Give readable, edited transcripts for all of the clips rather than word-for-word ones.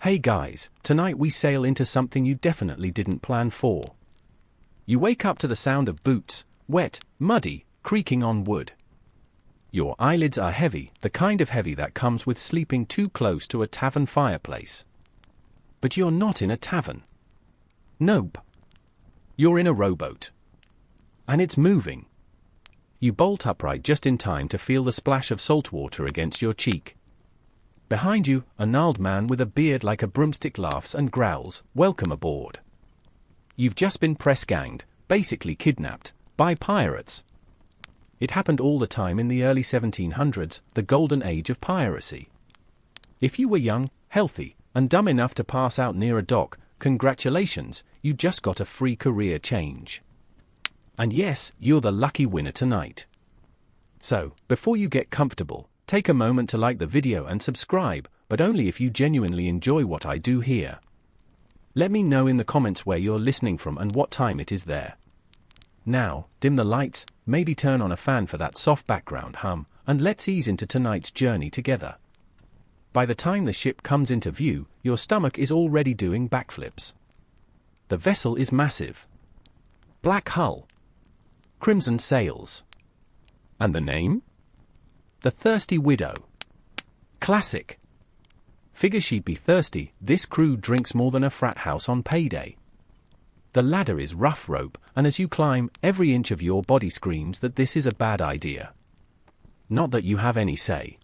Hey guys, tonight we sail into something you definitely didn't plan for. You wake up to the sound of boots, wet, muddy, creaking on wood. Your eyelids are heavy, the kind of heavy that comes with sleeping too close to a tavern fireplace. But you're not in a tavern. Nope. You're in a rowboat. And it's moving. You bolt upright just in time to feel the splash of salt water against your cheek. Behind you, a gnarled man with a beard like a broomstick laughs and growls, "Welcome aboard." You've just been press-ganged, basically kidnapped, by pirates. It happened all the time in the early 1700s, the golden age of piracy. If you were young, healthy, and dumb enough to pass out near a dock, congratulations, you just got a free career change. And yes, you're the lucky winner tonight. So, before you get comfortable, take a moment to like the video and subscribe, but only if you genuinely enjoy what I do here. Let me know in the comments where you're listening from and what time it is there. Now, dim the lights, maybe turn on a fan for that soft background hum, and let's ease into tonight's journey together. By the time the ship comes into view, your stomach is already doing backflips. The vessel is massive. Black hull. Crimson sails. And the name? The Thirsty Widow. Classic. Figure she'd be thirsty, this crew drinks more than a frat house on payday. The ladder is rough rope, and as you climb, every inch of your body screams that this is a bad idea. Not that you have any say.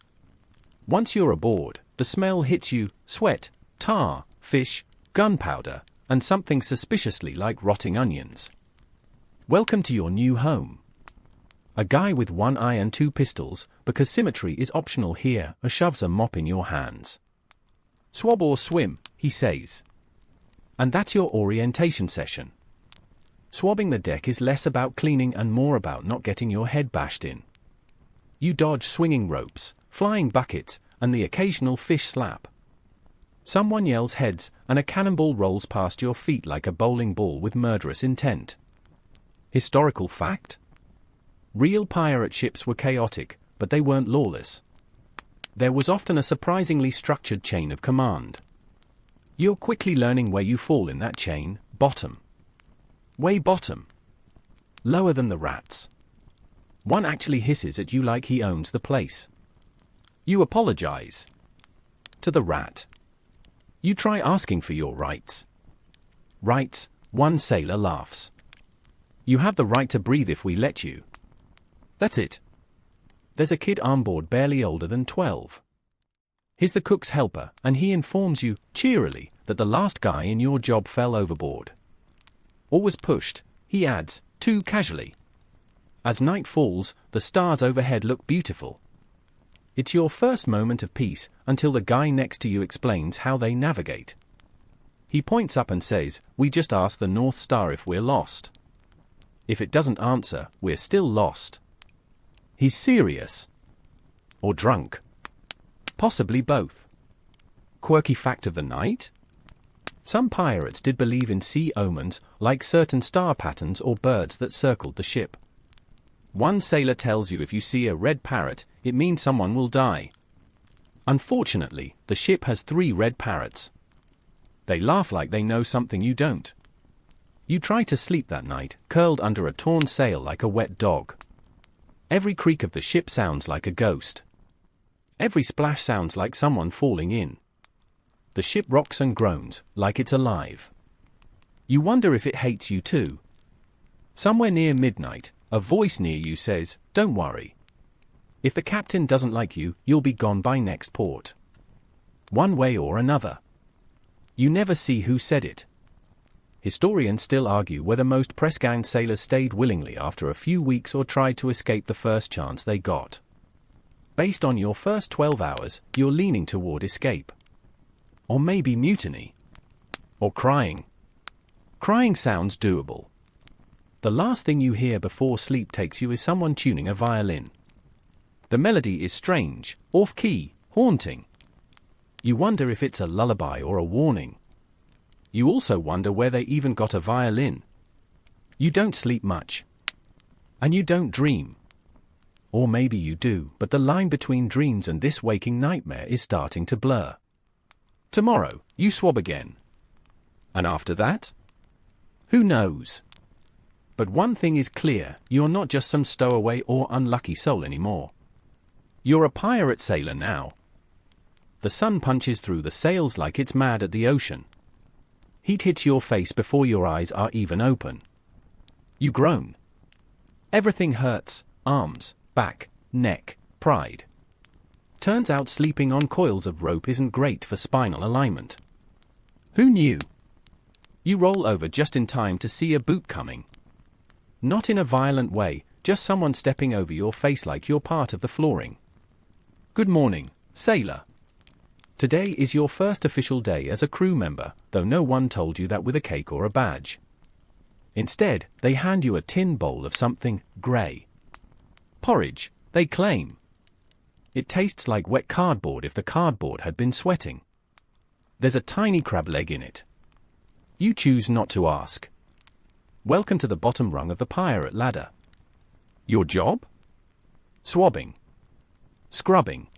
Once you're aboard, the smell hits you: sweat, tar, fish, gunpowder, and something suspiciously like rotting onions. Welcome to your new home. A guy with one eye and two pistols, because symmetry is optional here, shoves a mop in your hands. "Swab or swim," he says. And that's your orientation session. Swabbing the deck is less about cleaning and more about not getting your head bashed in. You dodge swinging ropes, flying buckets, and the occasional fish slap. Someone yells heads, and a cannonball rolls past your feet like a bowling ball with murderous intent. Historical fact? Real pirate ships were chaotic, but they weren't lawless. There was often a surprisingly structured chain of command. You're quickly learning where you fall in that chain: bottom. Way bottom. Lower than the rats. One actually hisses at you like he owns the place. You apologize to the rat. You try asking for your rights. Rights, one sailor laughs. You have the right to breathe if we let you. That's it. There's a kid on board barely older than 12. He's the cook's helper, and he informs you, cheerily, that the last guy in your job fell overboard. Or was pushed, he adds, too casually. As night falls, the stars overhead look beautiful. It's your first moment of peace, until the guy next to you explains how they navigate. He points up and says, "We just asked the North Star if we're lost. If it doesn't answer, we're still lost." He's serious. Or drunk. Possibly both. Quirky fact of the night? Some pirates did believe in sea omens, like certain star patterns or birds that circled the ship. One sailor tells you if you see a red parrot, it means someone will die. Unfortunately, the ship has 3 red parrots. They laugh like they know something you don't. You try to sleep that night, curled under a torn sail like a wet dog. Every creak of the ship sounds like a ghost. Every splash sounds like someone falling in. The ship rocks and groans, like it's alive. You wonder if it hates you too. Somewhere near midnight, a voice near you says, "Don't worry. If the captain doesn't like you, you'll be gone by next port. One way or another." You never see who said it. Historians still argue whether most press-ganged sailors stayed willingly after a few weeks or tried to escape the first chance they got. Based on your first 12 hours, you're leaning toward escape. Or maybe mutiny. Or crying. Crying sounds doable. The last thing you hear before sleep takes you is someone tuning a violin. The melody is strange, off-key, haunting. You wonder if it's a lullaby or a warning. You also wonder where they even got a violin. You don't sleep much. And you don't dream. Or maybe you do, but the line between dreams and this waking nightmare is starting to blur. Tomorrow, you swab again. And after that? Who knows? But one thing is clear, you're not just some stowaway or unlucky soul anymore. You're a pirate sailor now. The sun punches through the sails like it's mad at the ocean. Heat hits your face before your eyes are even open. You groan. Everything hurts, arms, back, neck, pride. Turns out sleeping on coils of rope isn't great for spinal alignment. Who knew? You roll over just in time to see a boot coming. Not in a violent way, just someone stepping over your face like you're part of the flooring. Good morning, sailor. Today is your first official day as a crew member, though no one told you that with a cake or a badge. Instead, they hand you a tin bowl of something grey. Porridge, they claim. It tastes like wet cardboard if the cardboard had been sweating. There's a tiny crab leg in it. You choose not to ask. Welcome to the bottom rung of the pirate ladder. Your job? Swabbing. Scrubbing.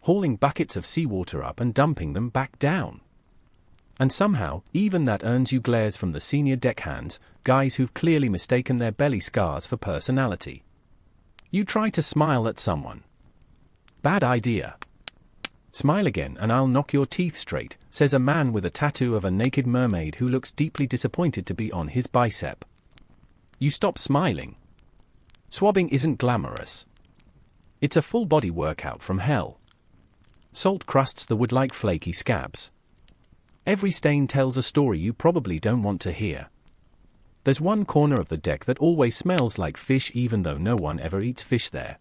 Hauling buckets of seawater up and dumping them back down. And somehow, even that earns you glares from the senior deckhands, guys who've clearly mistaken their belly scars for personality. You try to smile at someone. Bad idea. Smile again and I'll knock your teeth straight, says a man with a tattoo of a naked mermaid who looks deeply disappointed to be on his bicep. You stop smiling. Swabbing isn't glamorous. It's a full-body workout from hell. Salt crusts the wood like flaky scabs. Every stain tells a story you probably don't want to hear. There's one corner of the deck that always smells like fish even though no one ever eats fish there.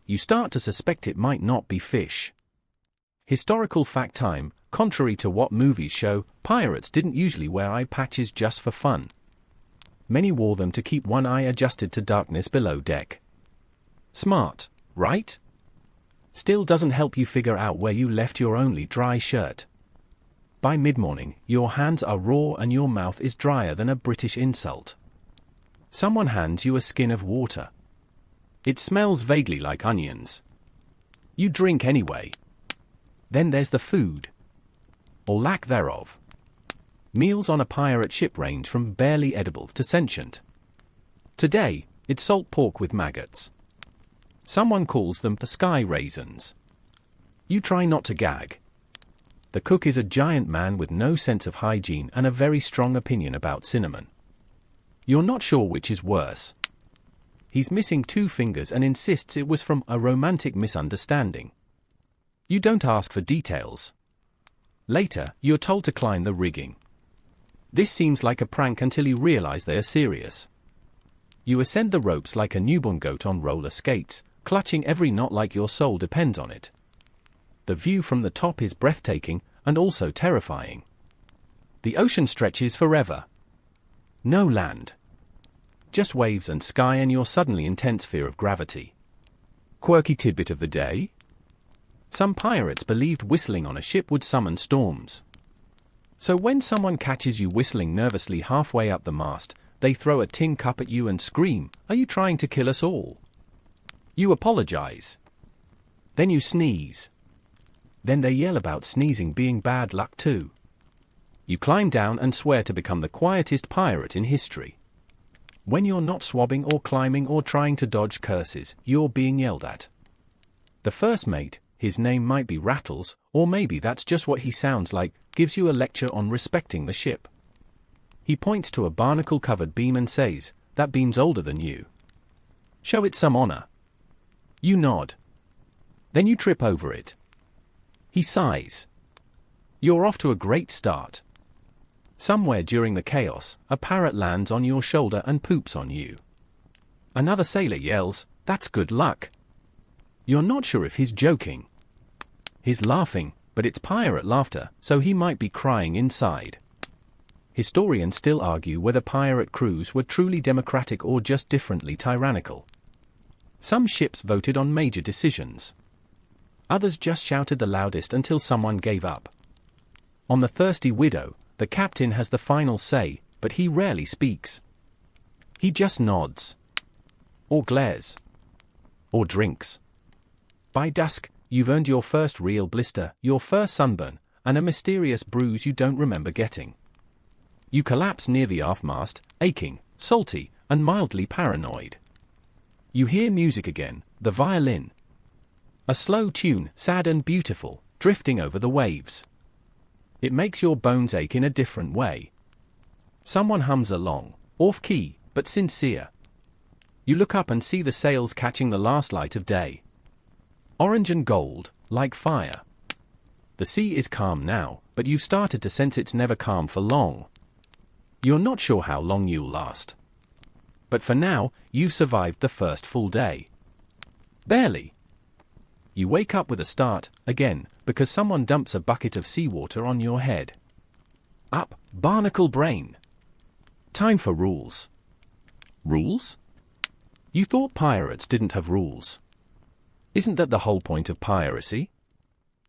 You start to suspect it might not be fish. Historical fact time, contrary to what movies show, pirates didn't usually wear eye patches just for fun. Many wore them to keep one eye adjusted to darkness below deck. Smart, right? Still doesn't help you figure out where you left your only dry shirt. By mid-morning, your hands are raw and your mouth is drier than a British insult. Someone hands you a skin of water. It smells vaguely like onions. You drink anyway. Then there's the food. Or lack thereof. Meals on a pirate ship range from barely edible to sentient. Today, it's salt pork with maggots. Someone calls them the sky raisins. You try not to gag. The cook is a giant man with no sense of hygiene and a very strong opinion about cinnamon. You're not sure which is worse. He's missing 2 fingers and insists it was from a romantic misunderstanding. You don't ask for details. Later, you're told to climb the rigging. This seems like a prank until you realize they are serious. You ascend the ropes like a newborn goat on roller skates, clutching every knot like your soul depends on it. The view from the top is breathtaking and also terrifying. The ocean stretches forever. No land. Just waves and sky and your suddenly intense fear of gravity. Quirky tidbit of the day? Some pirates believed whistling on a ship would summon storms. So when someone catches you whistling nervously halfway up the mast, they throw a tin cup at you and scream, "Are you trying to kill us all?" You apologize. Then you sneeze. Then they yell about sneezing being bad luck too. You climb down and swear to become the quietest pirate in history. When you're not swabbing or climbing or trying to dodge curses, you're being yelled at. The first mate, his name might be Rattles, or maybe that's just what he sounds like, gives you a lecture on respecting the ship. He points to a barnacle-covered beam and says, "That beam's older than you. Show it some honor." You nod. Then you trip over it. He sighs. You're off to a great start. Somewhere during the chaos, a parrot lands on your shoulder and poops on you. Another sailor yells, "That's good luck." You're not sure if he's joking. He's laughing, but it's pirate laughter, so he might be crying inside. Historians still argue whether pirate crews were truly democratic or just differently tyrannical. Some ships voted on major decisions. Others just shouted the loudest until someone gave up. On the Thirsty Widow, the captain has the final say, but he rarely speaks. He just nods. Or glares. Or drinks. By dusk, you've earned your first real blister, your first sunburn, and a mysterious bruise you don't remember getting. You collapse near the aft-mast, aching, salty, and mildly paranoid. You hear music again, the violin. A slow tune, sad and beautiful, drifting over the waves. It makes your bones ache in a different way. Someone hums along, off-key, but sincere. You look up and see the sails catching the last light of day. Orange and gold, like fire. The sea is calm now, but you've started to sense it's never calm for long. You're not sure how long you'll last. But for now, you've survived the first full day. Barely. You wake up with a start, again, because someone dumps a bucket of seawater on your head. Up, barnacle brain. Time for rules. Rules? You thought pirates didn't have rules. Isn't that the whole point of piracy?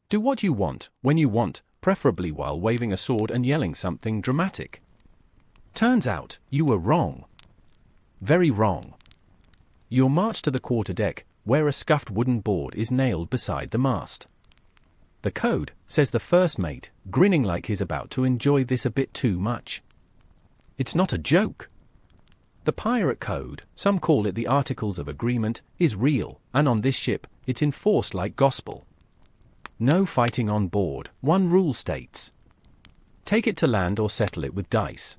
Do what you want, when you want, preferably while waving a sword and yelling something dramatic. Turns out, you were wrong. Very wrong. You'll march to the quarterdeck, where a scuffed wooden board is nailed beside the mast. The code, says the first mate, grinning like he's about to enjoy this a bit too much. It's not a joke. The pirate code, some call it the Articles of Agreement, is real, and on this ship, it's enforced like gospel. No fighting on board, one rule states. Take it to land or settle it with dice.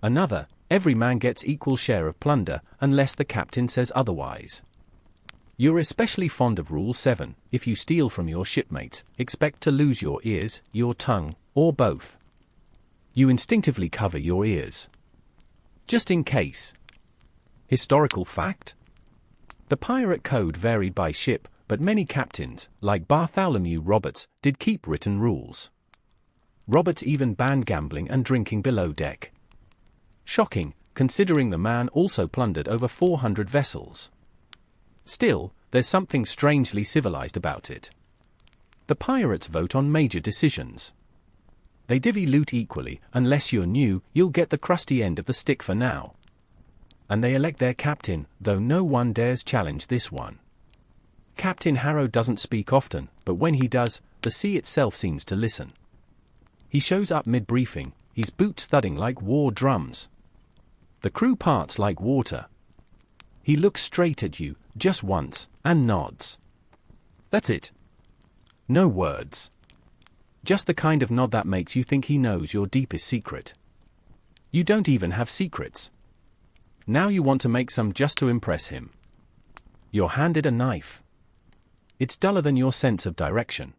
Another, every man gets equal share of plunder, unless the captain says otherwise. You're especially fond of Rule 7, if you steal from your shipmates, expect to lose your ears, your tongue, or both. You instinctively cover your ears. Just in case. Historical fact? The pirate code varied by ship, but many captains, like Bartholomew Roberts, did keep written rules. Roberts even banned gambling and drinking below deck. Shocking, considering the man also plundered over 400 vessels. Still, there's something strangely civilized about it. The pirates vote on major decisions. They divvy loot equally, unless you're new, you'll get the crusty end of the stick for now. And they elect their captain, though no one dares challenge this one. Captain Harrow doesn't speak often, but when he does, the sea itself seems to listen. He shows up mid-briefing, his boots thudding like war drums. The crew parts like water. He looks straight at you, just once, and nods. That's it. No words. Just the kind of nod that makes you think he knows your deepest secret. You don't even have secrets. Now you want to make some just to impress him. You're handed a knife. It's duller than your sense of direction.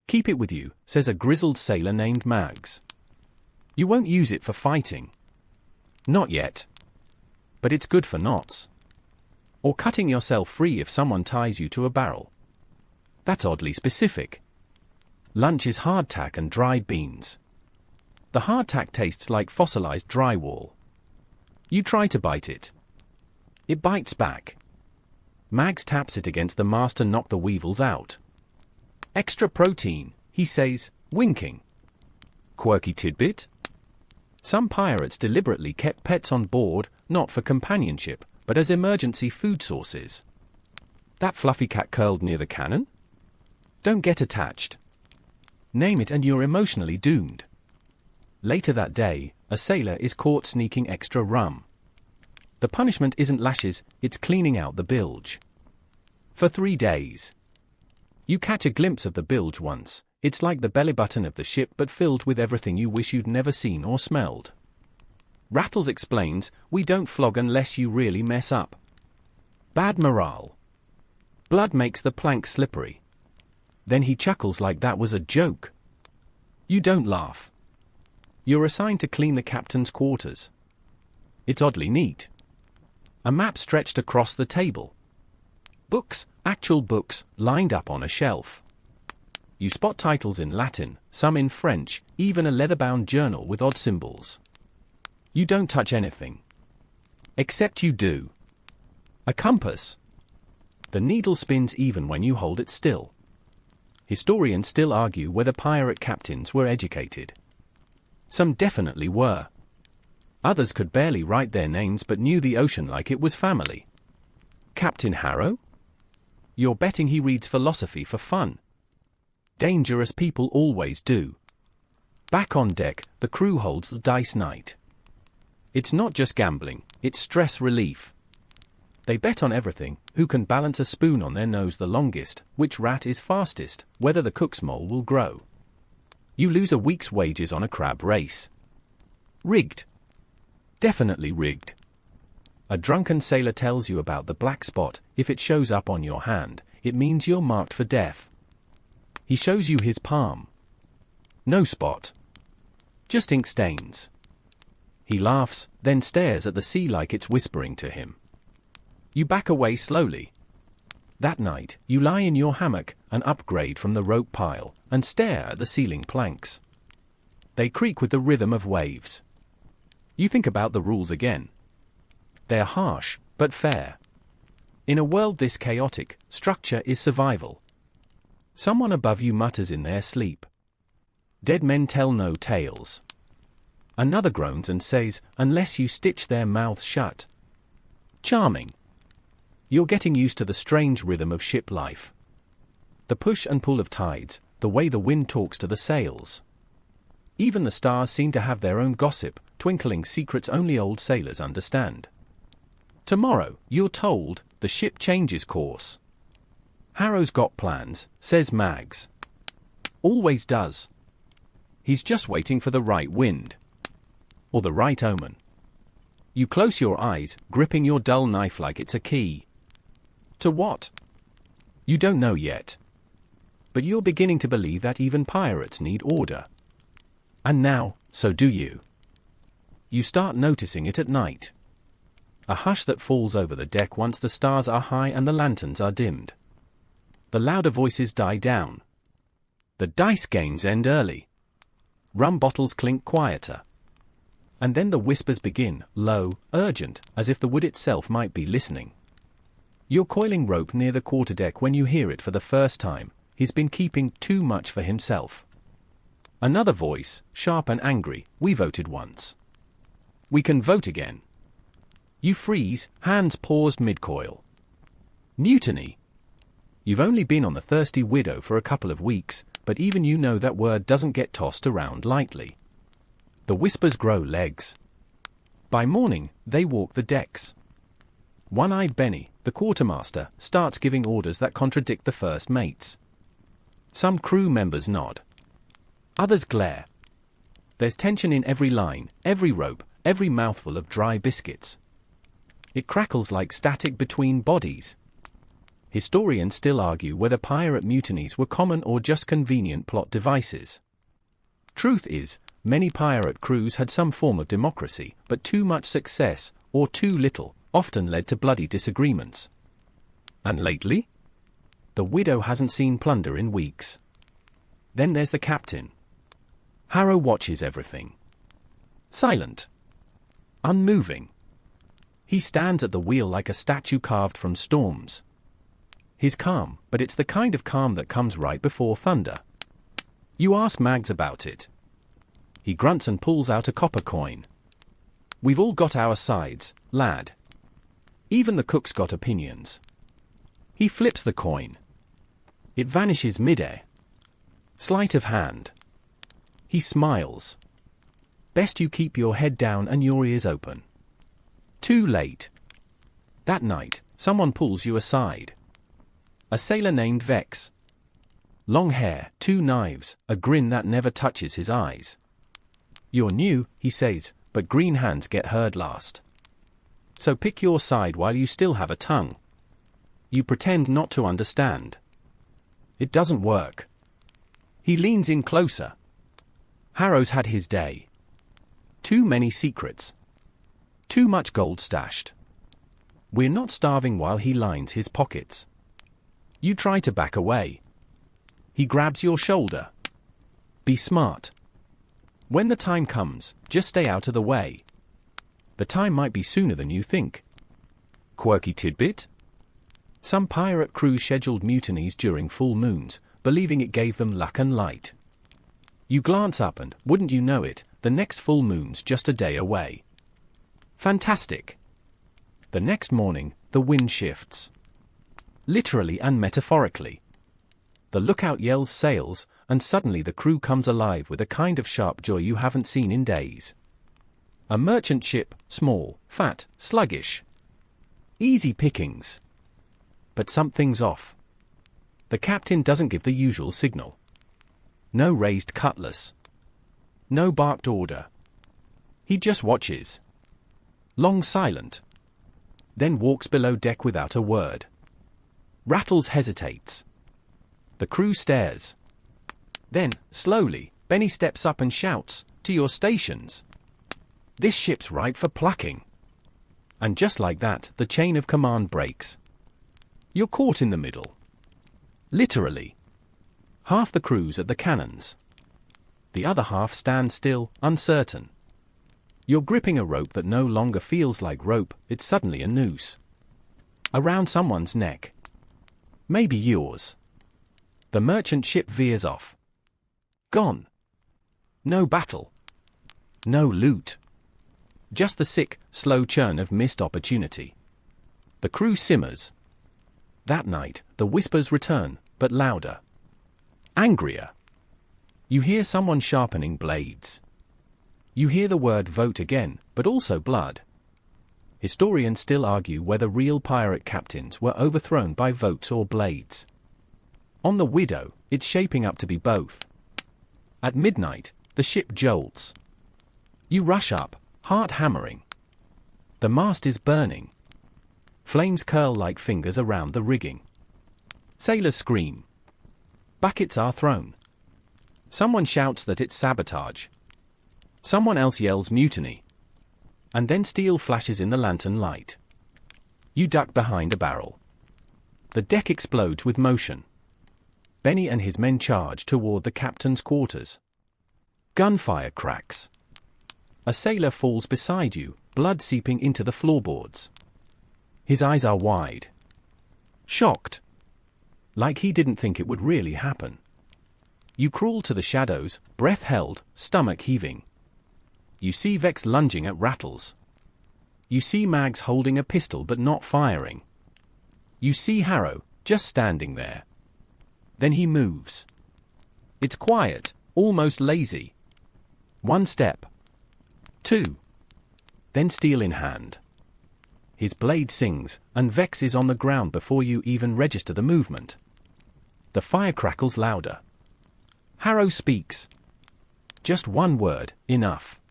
Keep it with you, says a grizzled sailor named Mags. You won't use it for fighting. Not yet. But it's good for knots. Or cutting yourself free if someone ties you to a barrel. That's oddly specific. Lunch is hardtack and dried beans. The hardtack tastes like fossilized drywall. You try to bite it. It bites back. Mags taps it against the mast to knock the weevils out. Extra protein, he says, winking. Quirky tidbit? Some pirates deliberately kept pets on board, not for companionship, but as emergency food sources. That fluffy cat curled near the cannon? Don't get attached. Name it and you're emotionally doomed. Later that day, a sailor is caught sneaking extra rum. The punishment isn't lashes, it's cleaning out the bilge. For 3 days. You catch a glimpse of the bilge once. It's like the belly button of the ship but filled with everything you wish you'd never seen or smelled. Rattles explains, we don't flog unless you really mess up. Bad morale. Blood makes the plank slippery. Then he chuckles like that was a joke. You don't laugh. You're assigned to clean the captain's quarters. It's oddly neat. A map stretched across the table. Books, actual books, lined up on a shelf. You spot titles in Latin, some in French, even a leather-bound journal with odd symbols. You don't touch anything. Except you do. A compass. The needle spins even when you hold it still. Historians still argue whether pirate captains were educated. Some definitely were. Others could barely write their names but knew the ocean like it was family. Captain Harrow? You're betting he reads philosophy for fun. Dangerous people always do. Back on deck, the crew holds the dice night. It's not just gambling, it's stress relief. They bet on everything: who can balance a spoon on their nose the longest, which rat is fastest, whether the cook's mole will grow. You lose a week's wages on a crab race. Rigged. Definitely rigged. A drunken sailor tells you about the black spot. If it shows up on your hand, it means you're marked for death. He shows you his palm. No spot. Just ink stains. He laughs, then stares at the sea like it's whispering to him. You back away slowly. That night, you lie in your hammock, an upgrade from the rope pile, and stare at the ceiling planks. They creak with the rhythm of waves. You think about the rules again. They're harsh, but fair. In a world this chaotic, structure is survival. Someone above you mutters in their sleep. Dead men tell no tales. Another groans and says, unless you stitch their mouths shut. Charming. You're getting used to the strange rhythm of ship life. The push and pull of tides, the way the wind talks to the sails. Even the stars seem to have their own gossip, twinkling secrets only old sailors understand. Tomorrow, you're told, the ship changes course. Harrow's got plans, says Mags. Always does. He's just waiting for the right wind. Or the right omen. You close your eyes, gripping your dull knife like it's a key. To what? You don't know yet. But you're beginning to believe that even pirates need order. And now, so do you. You start noticing it at night. A hush that falls over the deck once the stars are high and the lanterns are dimmed. The louder voices die down. The dice games end early. Rum bottles clink quieter. And then the whispers begin, low, urgent, as if the wood itself might be listening. You're coiling rope near the quarterdeck when you hear it for the first time. He's been keeping too much for himself. Another voice, sharp and angry, we voted once. We can vote again. You freeze, hands paused mid-coil. Mutiny. You've only been on the Thirsty Widow for a couple of weeks, but even you know that word doesn't get tossed around lightly. The whispers grow legs. By morning, they walk the decks. One-eyed Benny, the quartermaster, starts giving orders that contradict the first mates. Some crew members nod. Others glare. There's tension in every line, every rope, every mouthful of dry biscuits. It crackles like static between bodies. Historians still argue whether pirate mutinies were common or just convenient plot devices. Truth is, many pirate crews had some form of democracy, but too much success, or too little, often led to bloody disagreements. And lately? The Widow hasn't seen plunder in weeks. Then there's the captain. Harrow watches everything. Silent. Unmoving. He stands at the wheel like a statue carved from storms. He's calm, but it's the kind of calm that comes right before thunder. You ask Mags about it. He grunts and pulls out a copper coin. We've all got our sides, lad. Even the cook's got opinions. He flips the coin. It vanishes mid-air. Sleight of hand. He smiles. Best you keep your head down and your ears open. Too late. That night, someone pulls you aside. A sailor named Vex. Long hair, 2 knives, a grin that never touches his eyes. You're new, he says, but green hands get hurt last. So pick your side while you still have a tongue. You pretend not to understand. It doesn't work. He leans in closer. Harrow's had his day. Too many secrets. Too much gold stashed. We're not starving while he lines his pockets. You try to back away. He grabs your shoulder. Be smart. When the time comes, just stay out of the way. The time might be sooner than you think. Quirky tidbit? Some pirate crews scheduled mutinies during full moons, believing it gave them luck and light. You glance up and, wouldn't you know it, the next full moon's just a day away. Fantastic. The next morning, the wind shifts. Literally and metaphorically. The lookout yells sails, and suddenly the crew comes alive with a kind of sharp joy you haven't seen in days. A merchant ship, small, fat, sluggish. Easy pickings. But something's off. The captain doesn't give the usual signal. No raised cutlass. No barked order. He just watches. Long silent. Then walks below deck without a word. Rattles hesitates. The crew stares. Then, slowly, Benny steps up and shouts, "To your stations. This ship's ripe for plucking." And just like that, the chain of command breaks. You're caught in the middle. Literally. Half the crew's at the cannons. The other half stands still, uncertain. You're gripping a rope that no longer feels like rope, it's suddenly a noose. Around someone's neck. Maybe yours. The merchant ship veers off. Gone. No battle. No loot. Just the sick, slow churn of missed opportunity. The crew simmers. That night, the whispers return, but louder. Angrier. You hear someone sharpening blades. You hear the word vote again, but also blood. Historians still argue whether real pirate captains were overthrown by votes or blades. On the Widow, it's shaping up to be both. At midnight, the ship jolts. You rush up, heart hammering. The mast is burning. Flames curl like fingers around the rigging. Sailors scream. Buckets are thrown. Someone shouts that it's sabotage. Someone else yells mutiny. And then steel flashes in the lantern light. You duck behind a barrel. The deck explodes with motion. Benny and his men charge toward the captain's quarters. Gunfire cracks. A sailor falls beside you, blood seeping into the floorboards. His eyes are wide. Shocked. Like he didn't think it would really happen. You crawl to the shadows, breath held, stomach heaving. You see Vex lunging at Rattles. You see Mags holding a pistol but not firing. You see Harrow, just standing there. Then he moves. It's quiet, almost lazy. One step. Two. Then steel in hand. His blade sings, and Vex is on the ground before you even register the movement. The fire crackles louder. Harrow speaks. Just one word, enough.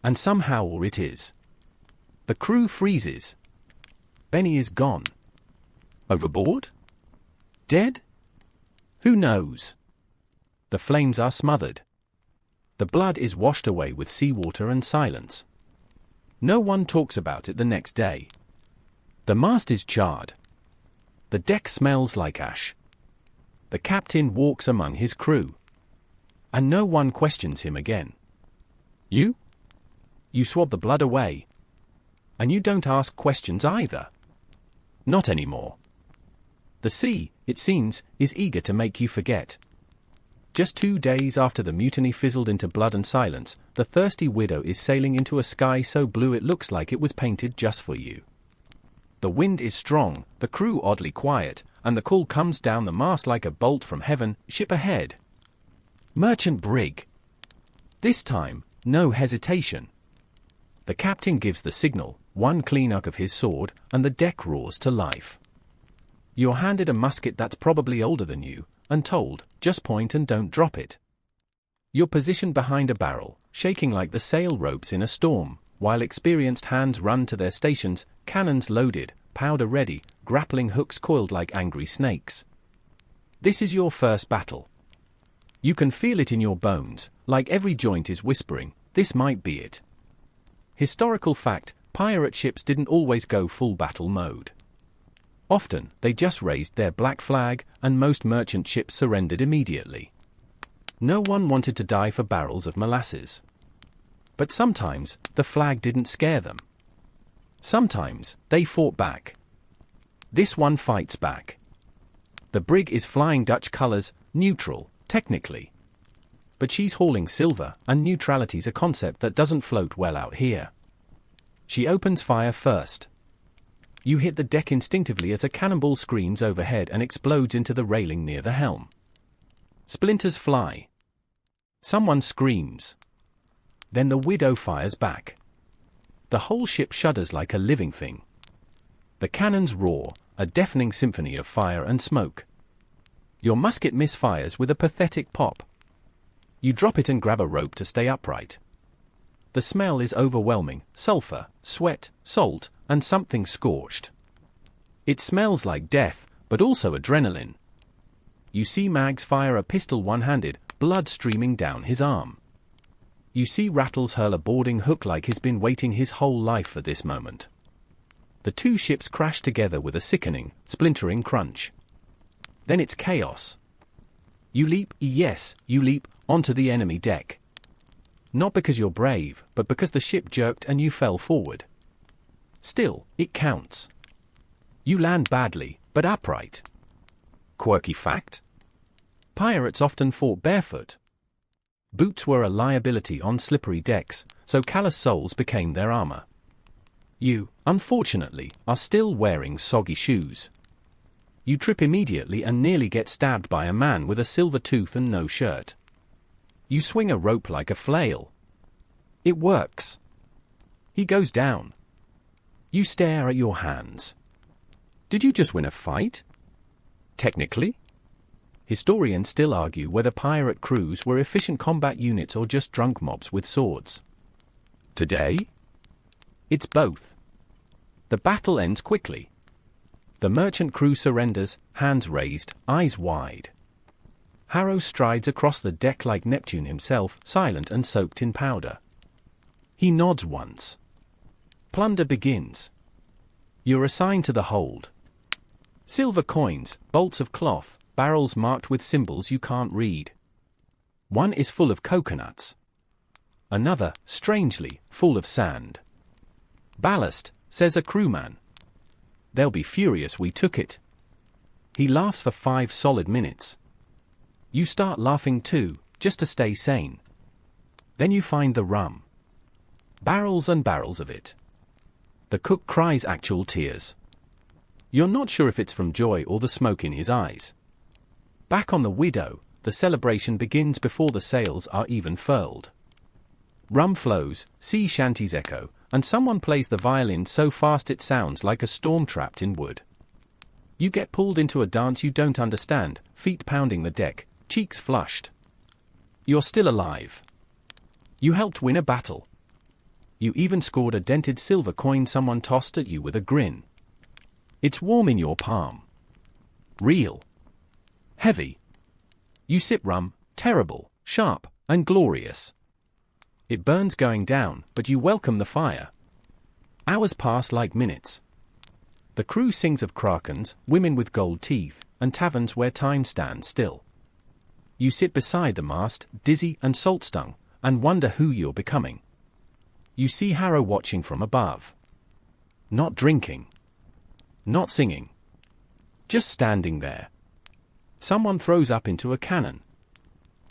And somehow all it is. The crew freezes. Benny is gone. Overboard? Dead? Who knows? The flames are smothered. The blood is washed away with seawater and silence. No one talks about it the next day. The mast is charred. The deck smells like ash. The captain walks among his crew. And no one questions him again. You? You swab the blood away. And you don't ask questions either. Not anymore. The sea, it seems, is eager to make you forget. Just 2 days after the mutiny fizzled into blood and silence, the thirsty Widow is sailing into a sky so blue it looks like it was painted just for you. The wind is strong, the crew oddly quiet, and the call comes down the mast like a bolt from heaven, ship ahead. Merchant brig. This time, no hesitation. The captain gives the signal, one clean arc of his sword, and the deck roars to life. You're handed a musket that's probably older than you, and told, just point and don't drop it. You're positioned behind a barrel, shaking like the sail ropes in a storm, while experienced hands run to their stations, cannons loaded, powder ready, grappling hooks coiled like angry snakes. This is your first battle. You can feel it in your bones, like every joint is whispering, this might be it. Historical fact, pirate ships didn't always go full battle mode. Often, they just raised their black flag, and most merchant ships surrendered immediately. No one wanted to die for barrels of molasses. But sometimes, the flag didn't scare them. Sometimes, they fought back. This one fights back. The brig is flying Dutch colors, neutral, technically. But she's hauling silver, and neutrality's a concept that doesn't float well out here. She opens fire first. You hit the deck instinctively as a cannonball screams overhead and explodes into the railing near the helm. Splinters fly. Someone screams. Then the Widow fires back. The whole ship shudders like a living thing. The cannons roar, a deafening symphony of fire and smoke. Your musket misfires with a pathetic pop. You drop it and grab a rope to stay upright. The smell is overwhelming: sulfur, sweat, salt, and something scorched. It smells like death, but also adrenaline. You see Mags fire a pistol one-handed, blood streaming down his arm. You see Rattles hurl a boarding hook like he's been waiting his whole life for this moment. The two ships crash together with a sickening, splintering crunch. Then it's chaos. You leap, yes, you leap, onto the enemy deck. Not because you're brave, but because the ship jerked and you fell forward. Still, it counts. You land badly, but upright. Quirky fact? Pirates often fought barefoot. Boots were a liability on slippery decks, so callous soles became their armor. You, unfortunately, are still wearing soggy shoes. You trip immediately and nearly get stabbed by a man with a silver tooth and no shirt. You swing a rope like a flail. It works. He goes down. You stare at your hands. Did you just win a fight? Technically. Historians still argue whether pirate crews were efficient combat units or just drunk mobs with swords. Today? It's both. The battle ends quickly. The merchant crew surrenders, hands raised, eyes wide. Harrow strides across the deck like Neptune himself, silent and soaked in powder. He nods once. Plunder begins. You're assigned to the hold. Silver coins, bolts of cloth, barrels marked with symbols you can't read. One is full of coconuts. Another, strangely, full of sand. Ballast, says a crewman. They'll be furious we took it. He laughs for 5 solid minutes. You start laughing too, just to stay sane. Then you find the rum. Barrels and barrels of it. The cook cries actual tears. You're not sure if it's from joy or the smoke in his eyes. Back on the Widow, the celebration begins before the sails are even furled. Rum flows, sea shanties echo, and someone plays the violin so fast it sounds like a storm trapped in wood. You get pulled into a dance you don't understand, feet pounding the deck, cheeks flushed. You're still alive. You helped win a battle. You even scored a dented silver coin someone tossed at you with a grin. It's warm in your palm. Real. Heavy. You sip rum, terrible, sharp, and glorious. It burns going down, but you welcome the fire. Hours pass like minutes. The crew sings of krakens, women with gold teeth, and taverns where time stands still. You sit beside the mast, dizzy and salt-stung, and wonder who you're becoming. You see Harrow watching from above. Not drinking. Not singing. Just standing there. Someone throws up into a cannon.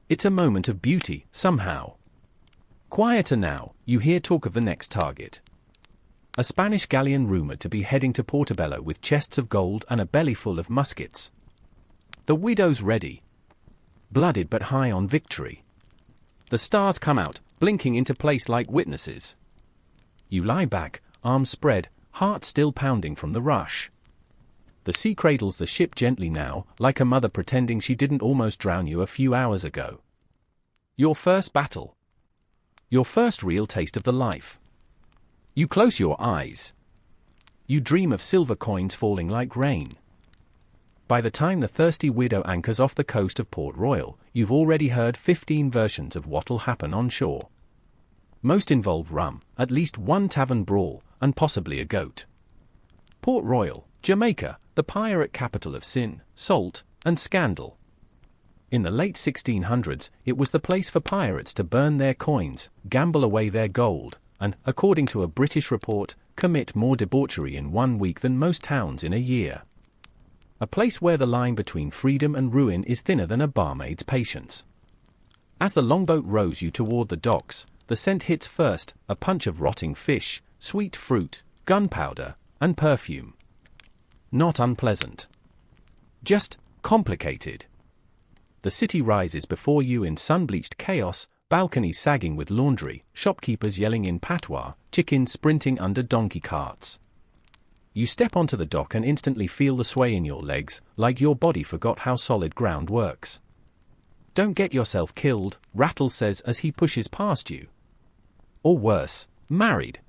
It's a moment of beauty, somehow. Quieter now, you hear talk of the next target. A Spanish galleon rumored to be heading to Portobello with chests of gold and a belly full of muskets. The Widow's ready. Blooded but high on victory. The stars come out, blinking into place like witnesses. You lie back, arms spread, heart still pounding from the rush. The sea cradles the ship gently now, like a mother pretending she didn't almost drown you a few hours ago. Your first battle. Your first real taste of the life. You close your eyes. You dream of silver coins falling like rain. By the time the thirsty Widow anchors off the coast of Port Royal, you've already heard 15 versions of what'll happen on shore. Most involve rum, at least one tavern brawl, and possibly a goat. Port Royal, Jamaica, the pirate capital of sin, salt, and scandal. In the late 1600s, it was the place for pirates to burn their coins, gamble away their gold, and, according to a British report, commit more debauchery in 1 week than most towns in a year. A place where the line between freedom and ruin is thinner than a barmaid's patience. As the longboat rows you toward the docks, the scent hits first, a punch of rotting fish, sweet fruit, gunpowder, and perfume. not unpleasant. Just complicated. The city rises before you in sun-bleached chaos, balconies sagging with laundry, shopkeepers yelling in patois, chickens sprinting under donkey carts. You step onto the dock and instantly feel the sway in your legs, like your body forgot how solid ground works. Don't get yourself killed, Rattles says as he pushes past you. Or worse, married.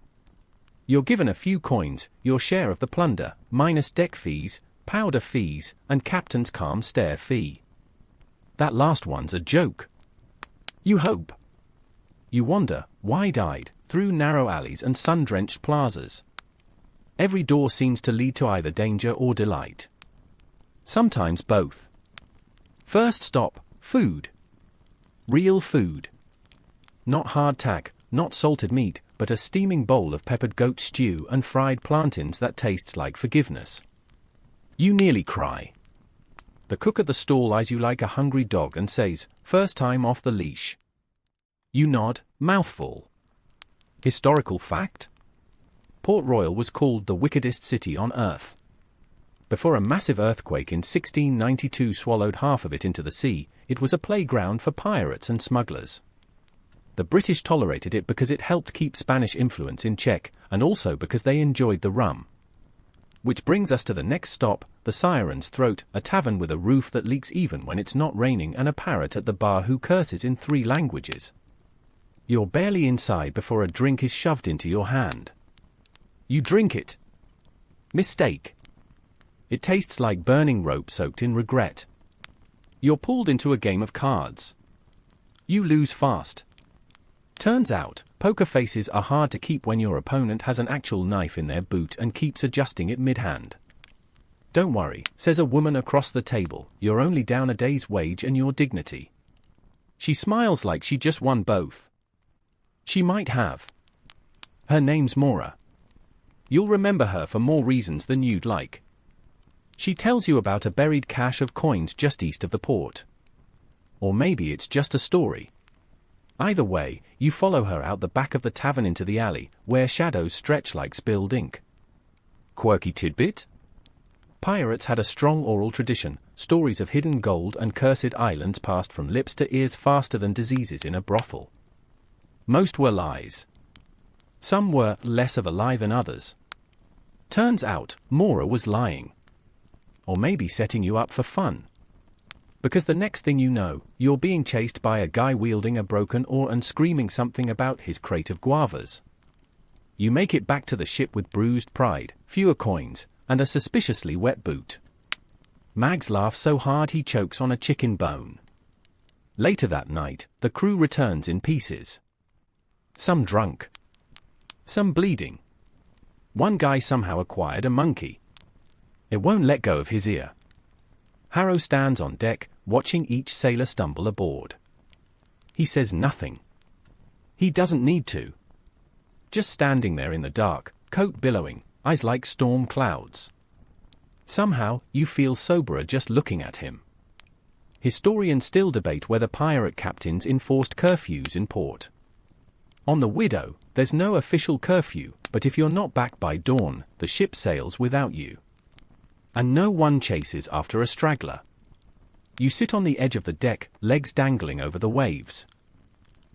You're given a few coins, your share of the plunder, minus deck fees, powder fees, and captain's calm stare fee. That last one's a joke. You hope. You wander, wide-eyed, through narrow alleys and sun-drenched plazas. Every door seems to lead to either danger or delight. Sometimes both. First stop, food. Real food. Not hardtack, not salted meat, but a steaming bowl of peppered goat stew and fried plantains that tastes like forgiveness. You nearly cry. The cook at the stall eyes you like a hungry dog and says, "First time off the leash." You nod, mouthful. Historical fact? Port Royal was called the wickedest city on earth. Before a massive earthquake in 1692 swallowed half of it into the sea, it was a playground for pirates and smugglers. The British tolerated it because it helped keep Spanish influence in check, and also because they enjoyed the rum. Which brings us to the next stop, the Siren's Throat, a tavern with a roof that leaks even when it's not raining and a parrot at the bar who curses in 3 languages. You're barely inside before a drink is shoved into your hand. You drink it. Mistake. It tastes like burning rope soaked in regret. You're pulled into a game of cards. You lose fast. Turns out, poker faces are hard to keep when your opponent has an actual knife in their boot and keeps adjusting it mid-hand. Don't worry, says a woman across the table, you're only down a day's wage and your dignity. She smiles like she just won both. She might have. Her name's Maura. You'll remember her for more reasons than you'd like. She tells you about a buried cache of coins just east of the port. Or maybe it's just a story. Either way, you follow her out the back of the tavern into the alley, where shadows stretch like spilled ink. Quirky tidbit? Pirates had a strong oral tradition, stories of hidden gold and cursed islands passed from lips to ears faster than diseases in a brothel. Most were lies. Some were less of a lie than others. Turns out, Maura was lying. Or maybe setting you up for fun. Because the next thing you know, you're being chased by a guy wielding a broken oar and screaming something about his crate of guavas. You make it back to the ship with bruised pride, fewer coins, and a suspiciously wet boot. Mags laughs so hard he chokes on a chicken bone. Later that night, the crew returns in pieces. Some drunk. Some bleeding. One guy somehow acquired a monkey. It won't let go of his ear. Harrow stands on deck, watching each sailor stumble aboard. He says nothing. He doesn't need to. Just standing there in the dark, coat billowing, eyes like storm clouds. Somehow, you feel soberer just looking at him. Historians still debate whether pirate captains enforced curfews in port. On the Widow, there's no official curfew, but if you're not back by dawn, the ship sails without you. And no one chases after a straggler. You sit on the edge of the deck, legs dangling over the waves.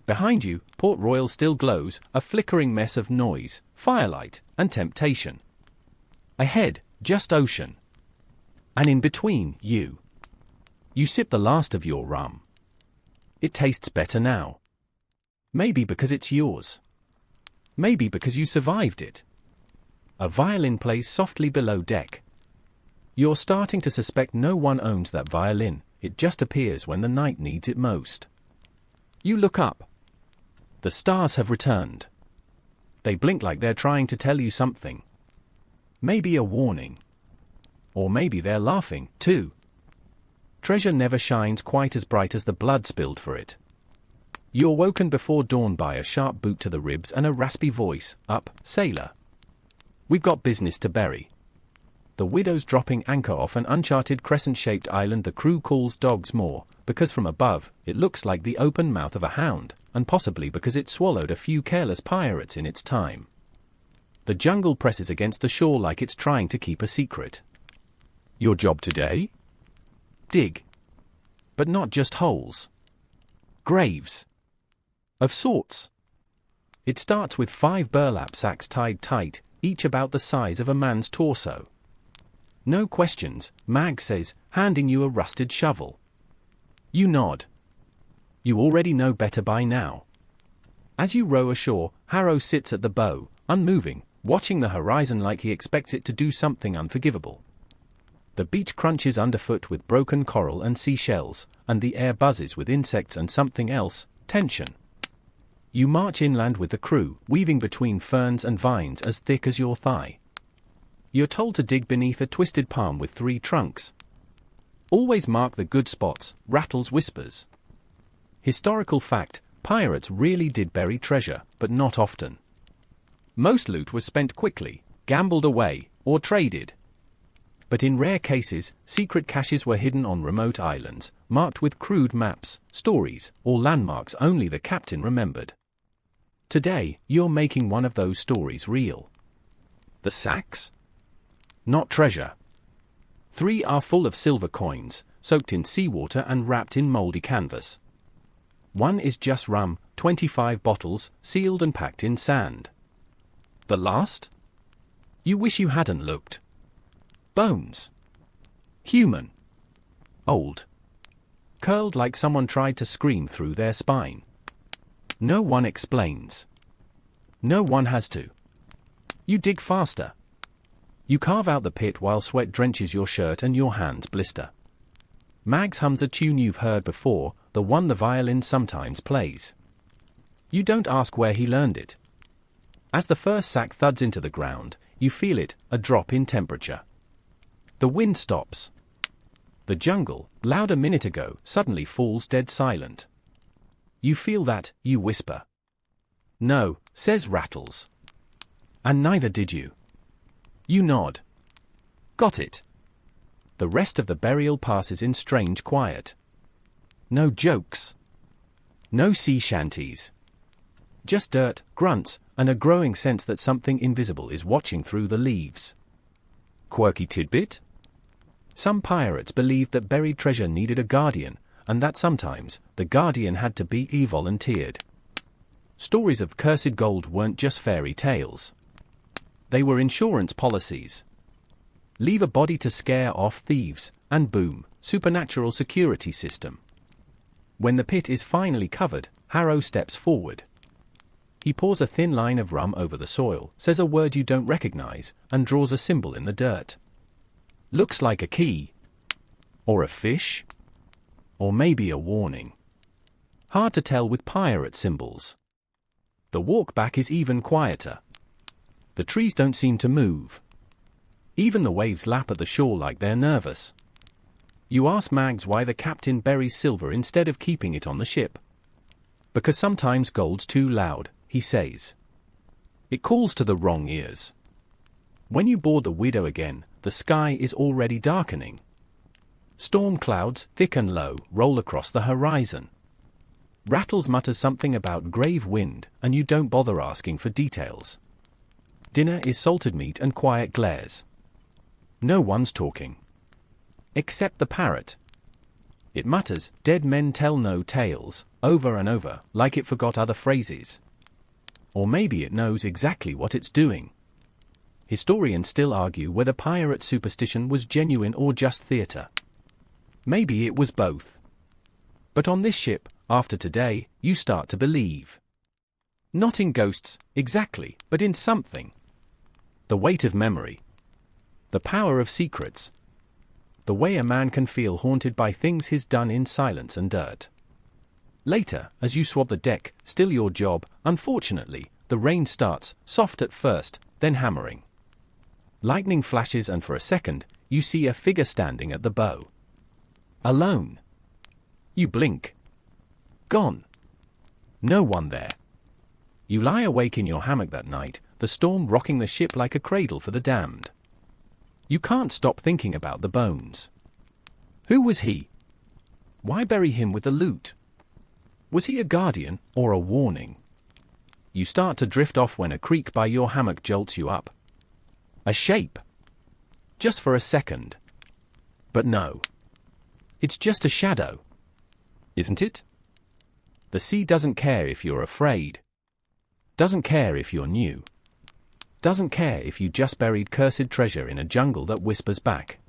Behind you, Port Royal still glows, a flickering mess of noise, firelight, and temptation. Ahead, just ocean. And in between, you. You sip the last of your rum. It tastes better now. Maybe because it's yours. Maybe because you survived it. A violin plays softly below deck. You're starting to suspect no one owns that violin, it just appears when the night needs it most. You look up. The stars have returned. They blink like they're trying to tell you something. Maybe a warning. Or maybe they're laughing, too. Treasure never shines quite as bright as the blood spilled for it. You're woken before dawn by a sharp boot to the ribs and a raspy voice, "Up, sailor. We've got business to bury." The Widow's dropping anchor off an uncharted crescent-shaped island the crew calls Dog's Maw, because from above, it looks like the open mouth of a hound, and possibly because it swallowed a few careless pirates in its time. The jungle presses against the shore like it's trying to keep a secret. Your job today? Dig. But not just holes. Graves. Of sorts. It starts with 5 burlap sacks tied tight, each about the size of a man's torso. No questions, Mag says, handing you a rusted shovel. You nod. You already know better by now. As you row ashore, Harrow sits at the bow, unmoving, watching the horizon like he expects it to do something unforgivable. The beach crunches underfoot with broken coral and seashells, and the air buzzes with insects and something else, tension. You march inland with the crew, weaving between ferns and vines as thick as your thigh. You're told to dig beneath a twisted palm with 3 trunks. Always mark the good spots, Rattles whispers. Historical fact, pirates really did bury treasure, but not often. Most loot was spent quickly, gambled away, or traded. But in rare cases, secret caches were hidden on remote islands, marked with crude maps, stories, or landmarks only the captain remembered. Today, you're making one of those stories real. The sacks? Not treasure. 3 are full of silver coins, soaked in seawater and wrapped in moldy canvas. 1 is just rum, 25 bottles, sealed and packed in sand. The last? You wish you hadn't looked. Bones. Human. Old. Curled like someone tried to scream through their spine. No one explains. No one has to. You dig faster. You carve out the pit while sweat drenches your shirt and your hands blister. Mags hums a tune you've heard before, the one the violin sometimes plays. You don't ask where he learned it. As the first sack thuds into the ground, you feel it, a drop in temperature. The wind stops. The jungle, loud a minute ago, suddenly falls dead silent. You feel that, you whisper. No, says Rattles. And neither did you. You nod. Got it. The rest of the burial passes in strange quiet. No jokes. No sea shanties. Just dirt, grunts, and a growing sense that something invisible is watching through the leaves. Quirky tidbit? Some pirates believed that buried treasure needed a guardian, and that sometimes, the guardian had to be volunteered. Stories of cursed gold weren't just fairy tales. They were insurance policies. Leave a body to scare off thieves, and boom, supernatural security system. When the pit is finally covered, Harrow steps forward. He pours a thin line of rum over the soil, says a word you don't recognize, and draws a symbol in the dirt. Looks like a key. Or a fish? Or maybe a warning. Hard to tell with pirate symbols. The walk back is even quieter. The trees don't seem to move. Even the waves lap at the shore like they're nervous. You ask Mags why the captain buries silver instead of keeping it on the ship. Because sometimes gold's too loud, he says. It calls to the wrong ears. When you board the Widow again, the sky is already darkening. Storm clouds, thick and low, roll across the horizon. Rattles mutters something about grave wind, and you don't bother asking for details. Dinner is salted meat and quiet glares. No one's talking. Except the parrot. It mutters, "Dead men tell no tales," over and over, like it forgot other phrases. Or maybe it knows exactly what it's doing. Historians still argue whether pirate superstition was genuine or just theater. Maybe it was both. But on this ship, after today, you start to believe. Not in ghosts, exactly, but in something. The weight of memory. The power of secrets. The way a man can feel haunted by things he's done in silence and dirt. Later, as you swab the deck, still your job, unfortunately, the rain starts, soft at first, then hammering. Lightning flashes and for a second, you see a figure standing at the bow. Alone. You blink. Gone. No one there. You lie awake in your hammock that night, the storm rocking the ship like a cradle for the damned. You can't stop thinking about the bones. Who was he? Why bury him with the loot? Was he a guardian or a warning? You start to drift off when a creak by your hammock jolts you up. A shape. Just for a second. But no. It's just a shadow. Isn't it? The sea doesn't care if you're afraid. Doesn't care if you're new. Doesn't care if you just buried cursed treasure in a jungle that whispers back.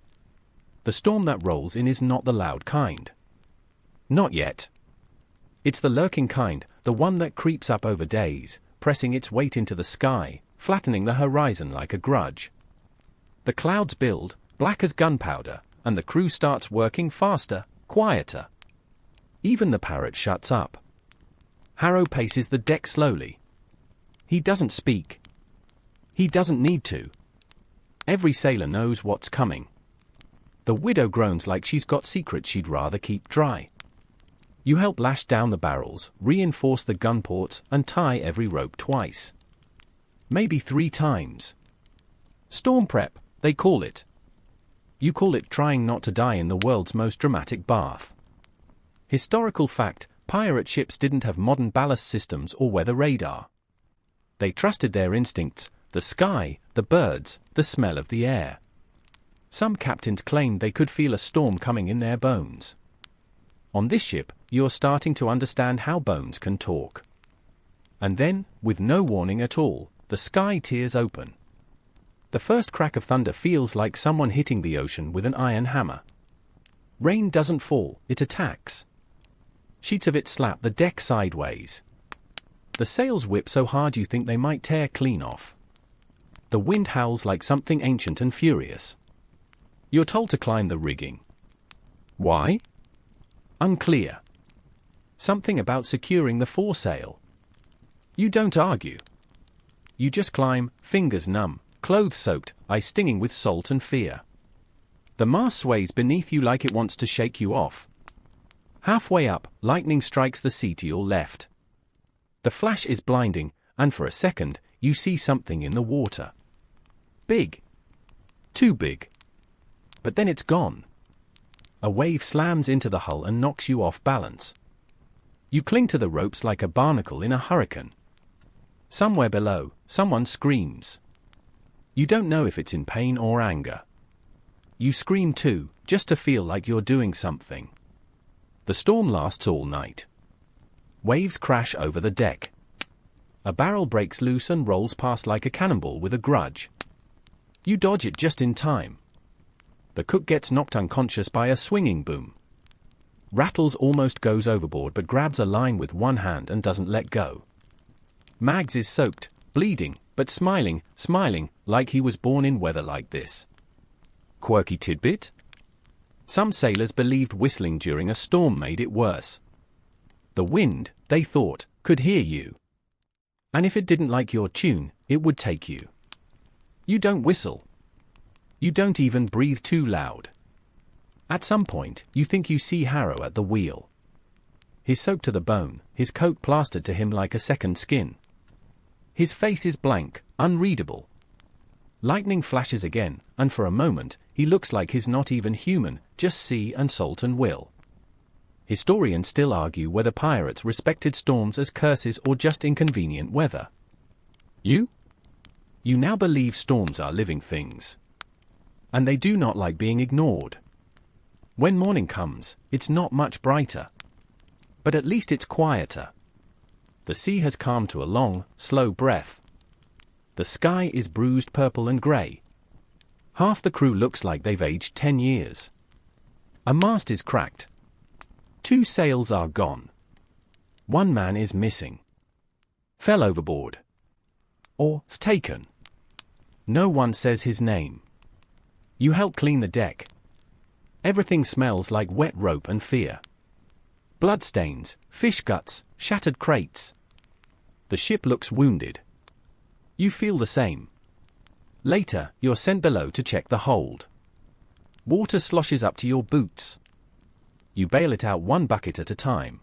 The storm that rolls in is not the loud kind. Not yet. It's the lurking kind, the one that creeps up over days, pressing its weight into the sky, flattening the horizon like a grudge. The clouds build, black as gunpowder, and the crew starts working faster, quieter. Even the parrot shuts up. Harrow paces the deck slowly. He doesn't speak. He doesn't need to. Every sailor knows what's coming. The widow groans like she's got secrets she'd rather keep dry. You help lash down the barrels, reinforce the gun ports, and tie every rope twice. Maybe 3 times. Storm prep, they call it. You call it trying not to die in the world's most dramatic bath. Historical fact, pirate ships didn't have modern ballast systems or weather radar. They trusted their instincts, the sky, the birds, the smell of the air. Some captains claimed they could feel a storm coming in their bones. On this ship, you're starting to understand how bones can talk. And then, with no warning at all, the sky tears open. The first crack of thunder feels like someone hitting the ocean with an iron hammer. Rain doesn't fall, it attacks. Sheets of it slap the deck sideways. The sails whip so hard you think they might tear clean off. The wind howls like something ancient and furious. You're told to climb the rigging. Why? Unclear. Something about securing the foresail. You don't argue. You just climb, fingers numb, clothes soaked, eye stinging with salt and fear. The mast sways beneath you like it wants to shake you off. Halfway up, lightning strikes the sea to your left. The flash is blinding, and for a second, you see something in the water. Big. Too big. But then it's gone. A wave slams into the hull and knocks you off balance. You cling to the ropes like a barnacle in a hurricane. Somewhere below, someone screams. You don't know if it's in pain or anger. You scream too, just to feel like you're doing something. The storm lasts all night. Waves crash over the deck. A barrel breaks loose and rolls past like a cannonball with a grudge. You dodge it just in time. The cook gets knocked unconscious by a swinging boom. Rattles almost goes overboard but grabs a line with one hand and doesn't let go. Mags is soaked, bleeding, but smiling like he was born in weather like this. Quirky tidbit? Some sailors believed whistling during a storm made it worse. The wind, they thought, could hear you. And if it didn't like your tune, it would take you. You don't whistle. You don't even breathe too loud. At some point, you think you see Harrow at the wheel. He's soaked to the bone, his coat plastered to him like a second skin. His face is blank, unreadable. Lightning flashes again, and for a moment, he looks like he's not even human, just sea and salt and will. Historians still argue whether pirates respected storms as curses or just inconvenient weather. You now believe storms are living things. And they do not like being ignored. When morning comes, it's not much brighter. But at least it's quieter. The sea has calmed to a long, slow breath. The sky is bruised purple and grey. Half the crew looks like they've aged 10 years. A mast is cracked. 2 sails are gone. 1 man is missing. Fell overboard. Or taken. No one says his name. You help clean the deck. Everything smells like wet rope and fear. Bloodstains, fish guts, shattered crates. The ship looks wounded. You feel the same. Later, you're sent below to check the hold. Water sloshes up to your boots. You bail it out 1 bucket at a time.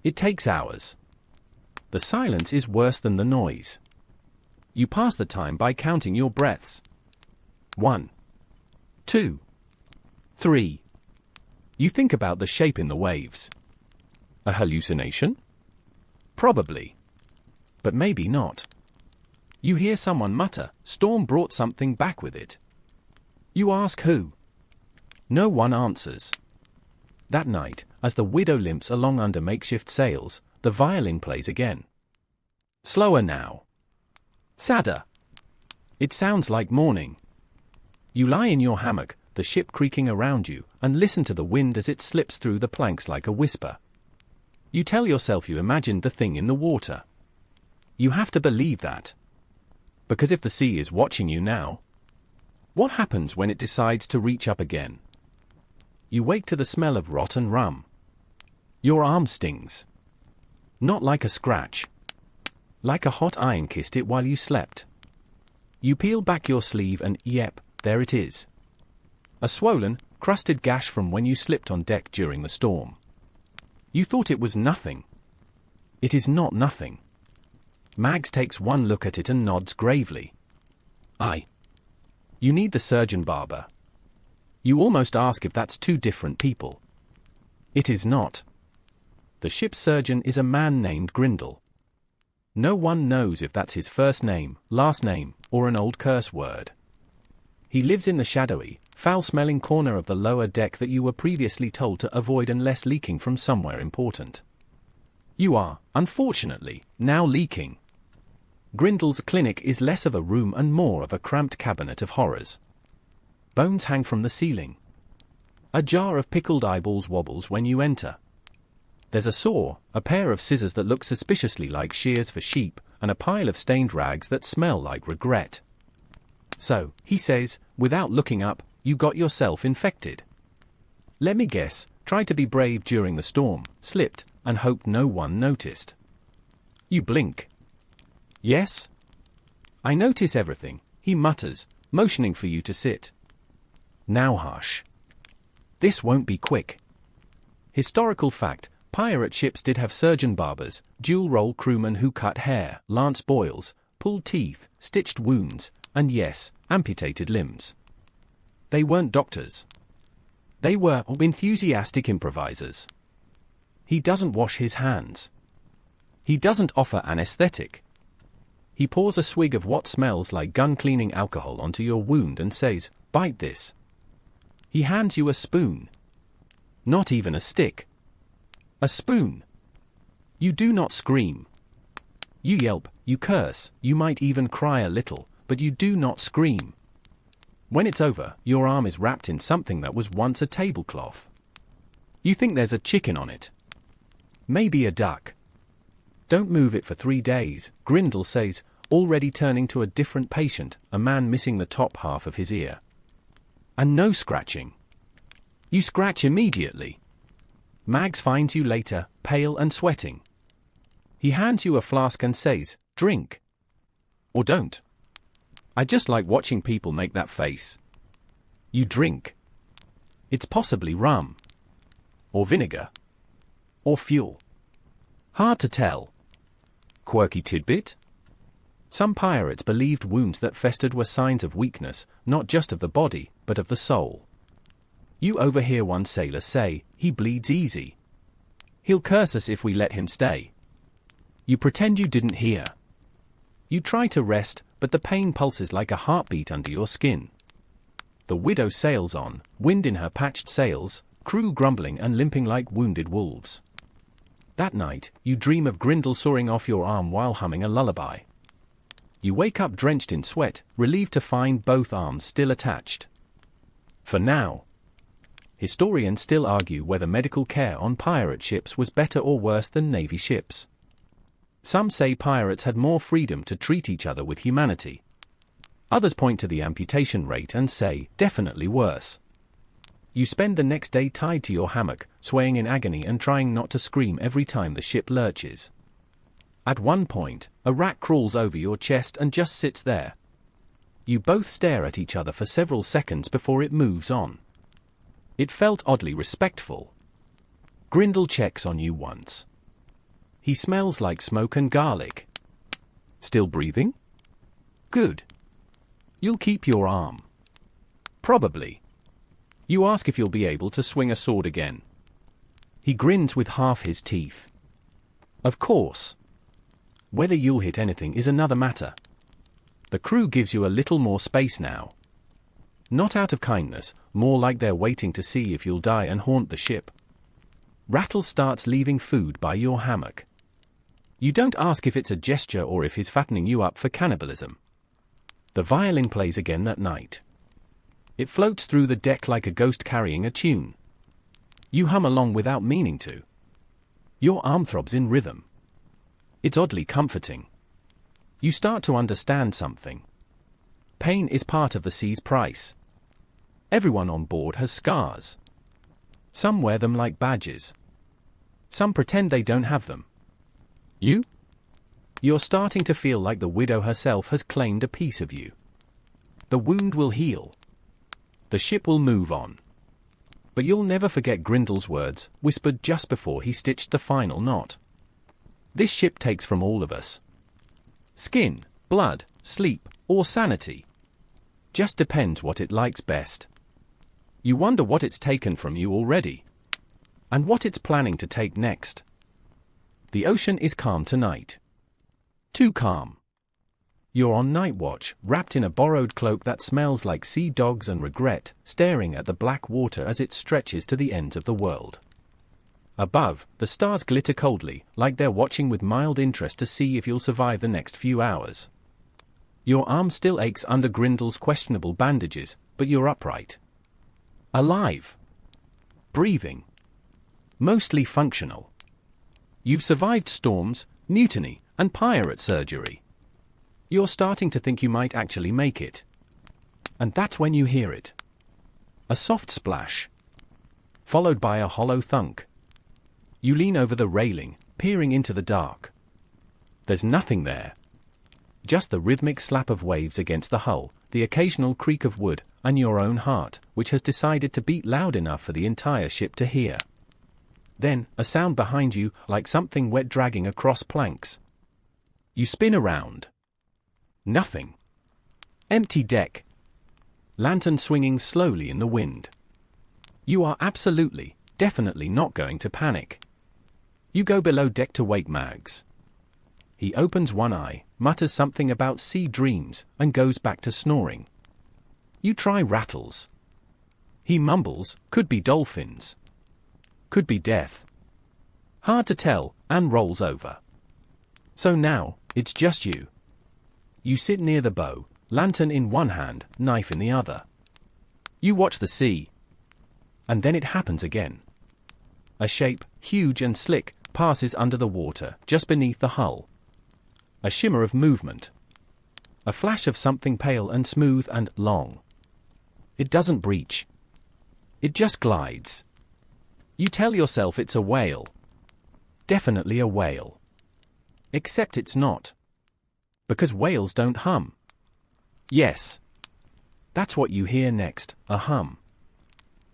It takes hours. The silence is worse than the noise. You pass the time by counting your breaths. 1, 2, 3. You think about the shape in the waves. A hallucination? Probably. But maybe not. You hear someone mutter, "Storm brought something back with it." You ask who. No one answers. That night, as the widow limps along under makeshift sails, the violin plays again. Slower now. Sadder. It sounds like morning. You lie in your hammock, the ship creaking around you, and listen to the wind as it slips through the planks like a whisper. You tell yourself you imagined the thing in the water. You have to believe that. Because if the sea is watching you now, what happens when it decides to reach up again? You wake to the smell of rotten rum. Your arm stings. Not like a scratch. Like a hot iron kissed it while you slept. You peel back your sleeve and, yep, there it is. A swollen, crusted gash from when you slipped on deck during the storm. You thought it was nothing. It is not nothing. Mags takes one look at it and nods gravely. Aye. You need the surgeon barber. You almost ask if that's two different people. It is not. The ship's surgeon is a man named Grindle. No one knows if that's his first name, last name, or an old curse word. He lives in the shadowy, foul-smelling corner of the lower deck that you were previously told to avoid unless leaking from somewhere important. You are, unfortunately, now leaking. Grindle's clinic is less of a room and more of a cramped cabinet of horrors. Bones hang from the ceiling. A jar of pickled eyeballs wobbles when you enter. There's a saw, a pair of scissors that look suspiciously like shears for sheep, and a pile of stained rags that smell like regret. So, he says, without looking up, you got yourself infected. Let me guess, tried to be brave during the storm, slipped, and hoped no one noticed. You blink. Yes? I notice everything, he mutters, motioning for you to sit. Now hush. This won't be quick. Historical fact, pirate ships did have surgeon barbers, dual-role crewmen who cut hair, lanced boils, pulled teeth, stitched wounds, and yes, amputated limbs. They weren't doctors. They were enthusiastic improvisers. He doesn't wash his hands. He doesn't offer anesthetic. He pours a swig of what smells like gun-cleaning alcohol onto your wound and says, "Bite this." He hands you a spoon. Not even a stick. A spoon. You do not scream. You yelp, you curse, you might even cry a little, but you do not scream. When it's over, your arm is wrapped in something that was once a tablecloth. You think there's a chicken on it. Maybe a duck. Don't move it for 3 days, Grindle says, already turning to a different patient, a man missing the top half of his ear. And no scratching. You scratch immediately. Mags finds you later, pale and sweating. He hands you a flask and says, "Drink." Or don't. I just like watching people make that face. You drink. It's possibly rum. Or vinegar. Or fuel. Hard to tell. Quirky tidbit? Some pirates believed wounds that festered were signs of weakness, not just of the body, but of the soul. You overhear one sailor say, "He bleeds easy. He'll curse us if we let him stay." You pretend you didn't hear. You try to rest, but the pain pulses like a heartbeat under your skin. The widow sails on, wind in her patched sails, crew grumbling and limping like wounded wolves. That night, you dream of Grindle sawing off your arm while humming a lullaby. You wake up drenched in sweat, relieved to find both arms still attached. For now. Historians still argue whether medical care on pirate ships was better or worse than Navy ships. Some say pirates had more freedom to treat each other with humanity. Others point to the amputation rate and say, definitely worse. You spend the next day tied to your hammock, swaying in agony and trying not to scream every time the ship lurches. At one point, a rat crawls over your chest and just sits there. You both stare at each other for several seconds before it moves on. It felt oddly respectful. Grindle checks on you once. He smells like smoke and garlic. Still breathing? Good. You'll keep your arm. Probably. You ask if you'll be able to swing a sword again. He grins with half his teeth. Of course. Whether you'll hit anything is another matter. The crew gives you a little more space now. Not out of kindness, more like they're waiting to see if you'll die and haunt the ship. Rattles starts leaving food by your hammock. You don't ask if it's a gesture or if he's fattening you up for cannibalism. The violin plays again that night. It floats through the deck like a ghost carrying a tune. You hum along without meaning to. Your arm throbs in rhythm. It's oddly comforting. You start to understand something. Pain is part of the sea's price. Everyone on board has scars. Some wear them like badges. Some pretend they don't have them. You? You're starting to feel like the widow herself has claimed a piece of you. The wound will heal. The ship will move on. But you'll never forget Grindel's words, whispered just before he stitched the final knot. This ship takes from all of us. Skin, blood, sleep, or sanity. Just depends what it likes best. You wonder what it's taken from you already. And what it's planning to take next. The ocean is calm tonight. Too calm. You're on night watch, wrapped in a borrowed cloak that smells like sea dogs and regret, staring at the black water as it stretches to the ends of the world. Above, the stars glitter coldly, like they're watching with mild interest to see if you'll survive the next few hours. Your arm still aches under Grindel's questionable bandages, but you're upright. Alive. Breathing. Mostly functional. You've survived storms, mutiny, and pirate surgery. You're starting to think you might actually make it. And that's when you hear it. A soft splash. Followed by a hollow thunk. You lean over the railing, peering into the dark. There's nothing there. Just the rhythmic slap of waves against the hull, the occasional creak of wood, and your own heart, which has decided to beat loud enough for the entire ship to hear. Then, a sound behind you, like something wet dragging across planks. You spin around. Nothing. Empty deck. Lantern swinging slowly in the wind. You are absolutely, definitely not going to panic. You go below deck to wake Mags. He opens one eye, mutters something about sea dreams, and goes back to snoring. You try Rattles. He mumbles, could be dolphins. Could be death. Hard to tell, and rolls over. So now, it's just you. You sit near the bow, lantern in one hand, knife in the other. You watch the sea. And then it happens again. A shape, huge and slick, passes under the water, just beneath the hull. A shimmer of movement. A flash of something pale and smooth and long. It doesn't breach. It just glides. You tell yourself it's a whale. Definitely a whale. Except it's not. Because whales don't hum. Yes. That's what you hear next, a hum.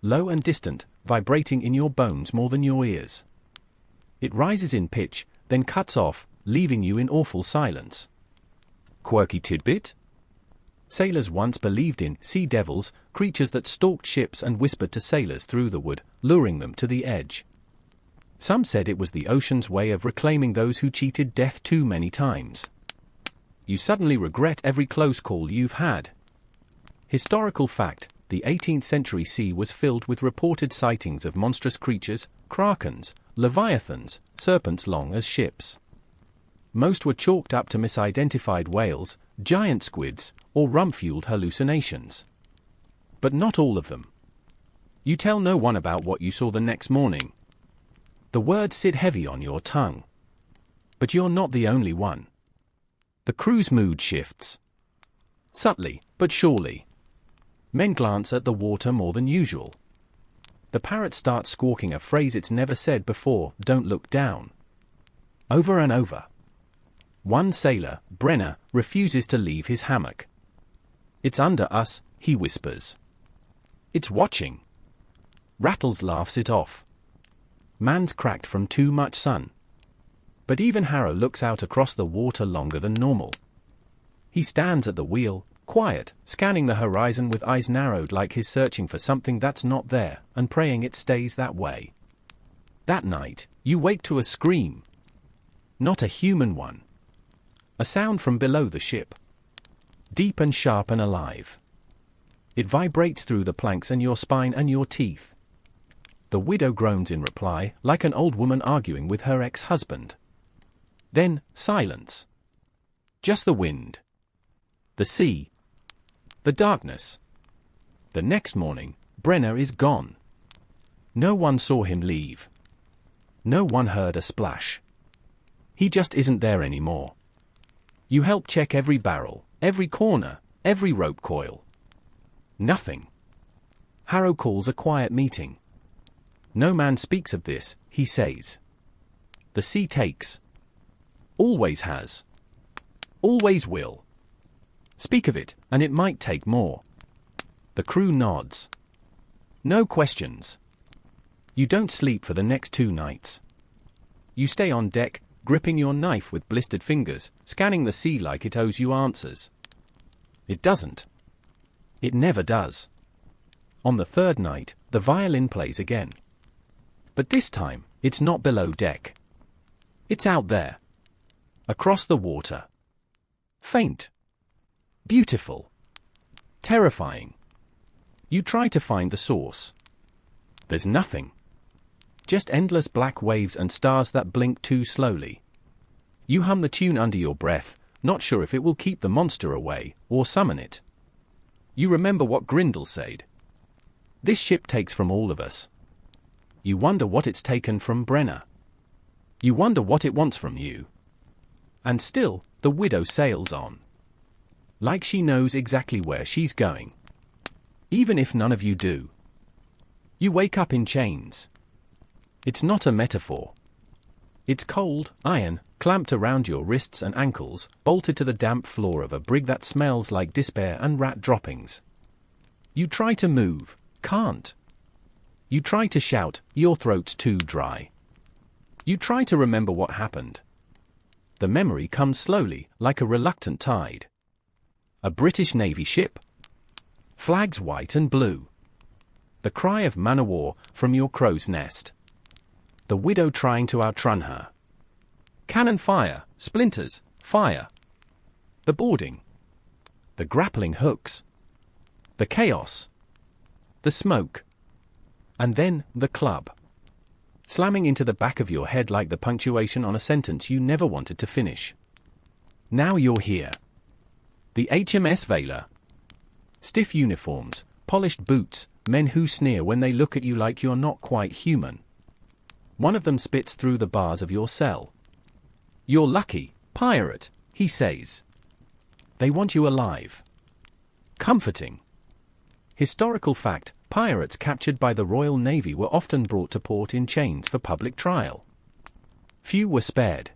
Low and distant, vibrating in your bones more than your ears. It rises in pitch, then cuts off, leaving you in awful silence. Quirky tidbit? Sailors once believed in sea devils, creatures that stalked ships and whispered to sailors through the wood, luring them to the edge. Some said it was the ocean's way of reclaiming those who cheated death too many times. You suddenly regret every close call you've had. Historical fact, the 18th century sea was filled with reported sightings of monstrous creatures, krakens, leviathans, serpents long as ships. Most were chalked up to misidentified whales, giant squids, or rum-fueled hallucinations. But not all of them. You tell no one about what you saw the next morning. The words sit heavy on your tongue. But you're not the only one. The crew's mood shifts. Subtly, but surely. Men glance at the water more than usual. The parrot starts squawking a phrase it's never said before, don't look down. Over and over. One sailor, Brenner, refuses to leave his hammock. It's under us, he whispers. It's watching. Rattles laughs it off. Man's cracked from too much sun. But even Harrow looks out across the water longer than normal. He stands at the wheel, quiet, scanning the horizon with eyes narrowed like he's searching for something that's not there, and praying it stays that way. That night, you wake to a scream. Not a human one. A sound from below the ship. Deep and sharp and alive. It vibrates through the planks and your spine and your teeth. The widow groans in reply, like an old woman arguing with her ex-husband. Then, silence. Just the wind. The sea. The darkness. The next morning, Brenner is gone. No one saw him leave. No one heard a splash. He just isn't there anymore. You help check every barrel, every corner, every rope coil. Nothing. Harrow calls a quiet meeting. No man speaks of this, he says. The sea takes. Always has. Always will. Speak of it, and it might take more. The crew nods. No questions. You don't sleep for the next 2 nights. You stay on deck, gripping your knife with blistered fingers, scanning the sea like it owes you answers. It doesn't. It never does. On the 3rd night, the violin plays again. But this time, it's not below deck. It's out there. Across the water. Faint. Beautiful. Terrifying. You try to find the source. There's nothing. Just endless black waves and stars that blink too slowly. You hum the tune under your breath, not sure if it will keep the monster away, or summon it. You remember what Grindle said. This ship takes from all of us. You wonder what it's taken from Brenner. You wonder what it wants from you. And still, the widow sails on. Like she knows exactly where she's going. Even if none of you do. You wake up in chains. It's not a metaphor. It's cold, iron, clamped around your wrists and ankles, bolted to the damp floor of a brig that smells like despair and rat droppings. You try to move, can't. You try to shout, your throat's too dry. You try to remember what happened. The memory comes slowly, like a reluctant tide. A British Navy ship. Flags white and blue. The cry of man o' war from your crow's nest. The widow trying to outrun her. Cannon fire, splinters, fire. The boarding. The grappling hooks. The chaos. The smoke. And then, the club. Slamming into the back of your head like the punctuation on a sentence you never wanted to finish. Now you're here. The HMS Valor. Stiff uniforms, polished boots, men who sneer when they look at you like you're not quite human. One of them spits through the bars of your cell. You're lucky, pirate, he says. They want you alive. Comforting. Historical fact, pirates captured by the Royal Navy were often brought to port in chains for public trial. Few were spared.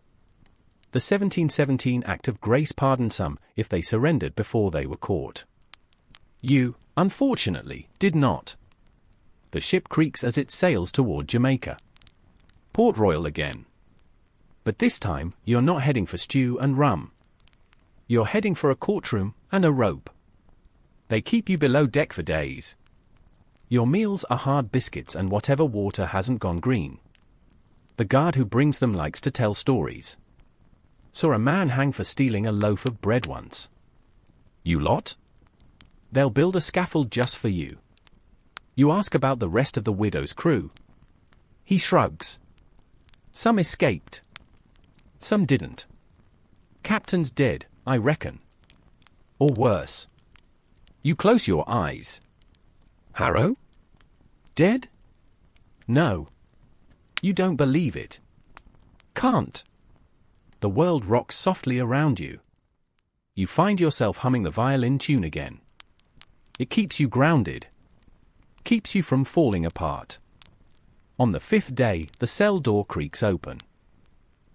The 1717 Act of Grace pardoned some if they surrendered before they were caught. You, unfortunately, did not. The ship creaks as it sails toward Jamaica. Port Royal again. But this time, you're not heading for stew and rum. You're heading for a courtroom and a rope. They keep you below deck for days. Your meals are hard biscuits and whatever water hasn't gone green. The guard who brings them likes to tell stories. Saw a man hang for stealing a loaf of bread once. You lot? They'll build a scaffold just for you. You ask about the rest of the widow's crew. He shrugs. Some escaped. Some didn't. Captain's dead, I reckon. Or worse. You close your eyes. Harrow? Dead? No. You don't believe it. Can't. The world rocks softly around you. You find yourself humming the violin tune again. It keeps you grounded. Keeps you from falling apart. On the 5th day, the cell door creaks open.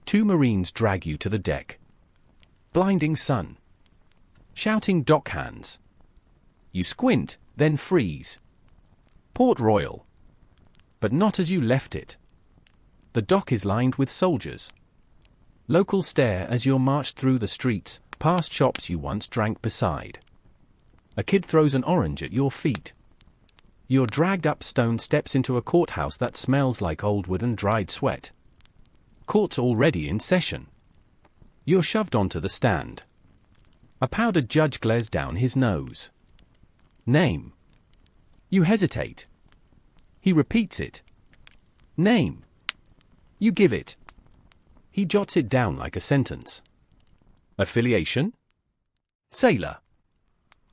2 Marines drag you to the deck. Blinding sun. Shouting dockhands. You squint, then freeze. Port Royal. But not as you left it. The dock is lined with soldiers. Locals stare as you're marched through the streets, past shops you once drank beside. A kid throws an orange at your feet. You're dragged up stone steps into a courthouse that smells like old wood and dried sweat. Court's already in session. You're shoved onto the stand. A powdered judge glares down his nose. Name. You hesitate. He repeats it. Name. You give it. He jots it down like a sentence. Affiliation? Sailor.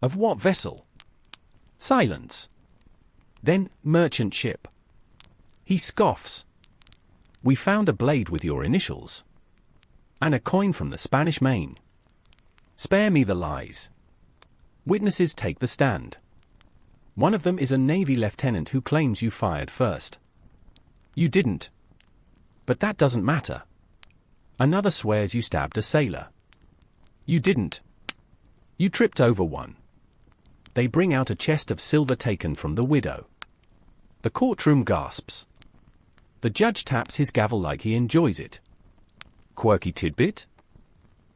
Of what vessel? Silence. Then, merchant ship. He scoffs. We found a blade with your initials. And a coin from the Spanish Main. Spare me the lies. Witnesses take the stand. One of them is a Navy lieutenant who claims you fired first. You didn't. But that doesn't matter. Another swears you stabbed a sailor. You didn't. You tripped over one. They bring out a chest of silver taken from the widow. The courtroom gasps. The judge taps his gavel like he enjoys it. Quirky tidbit?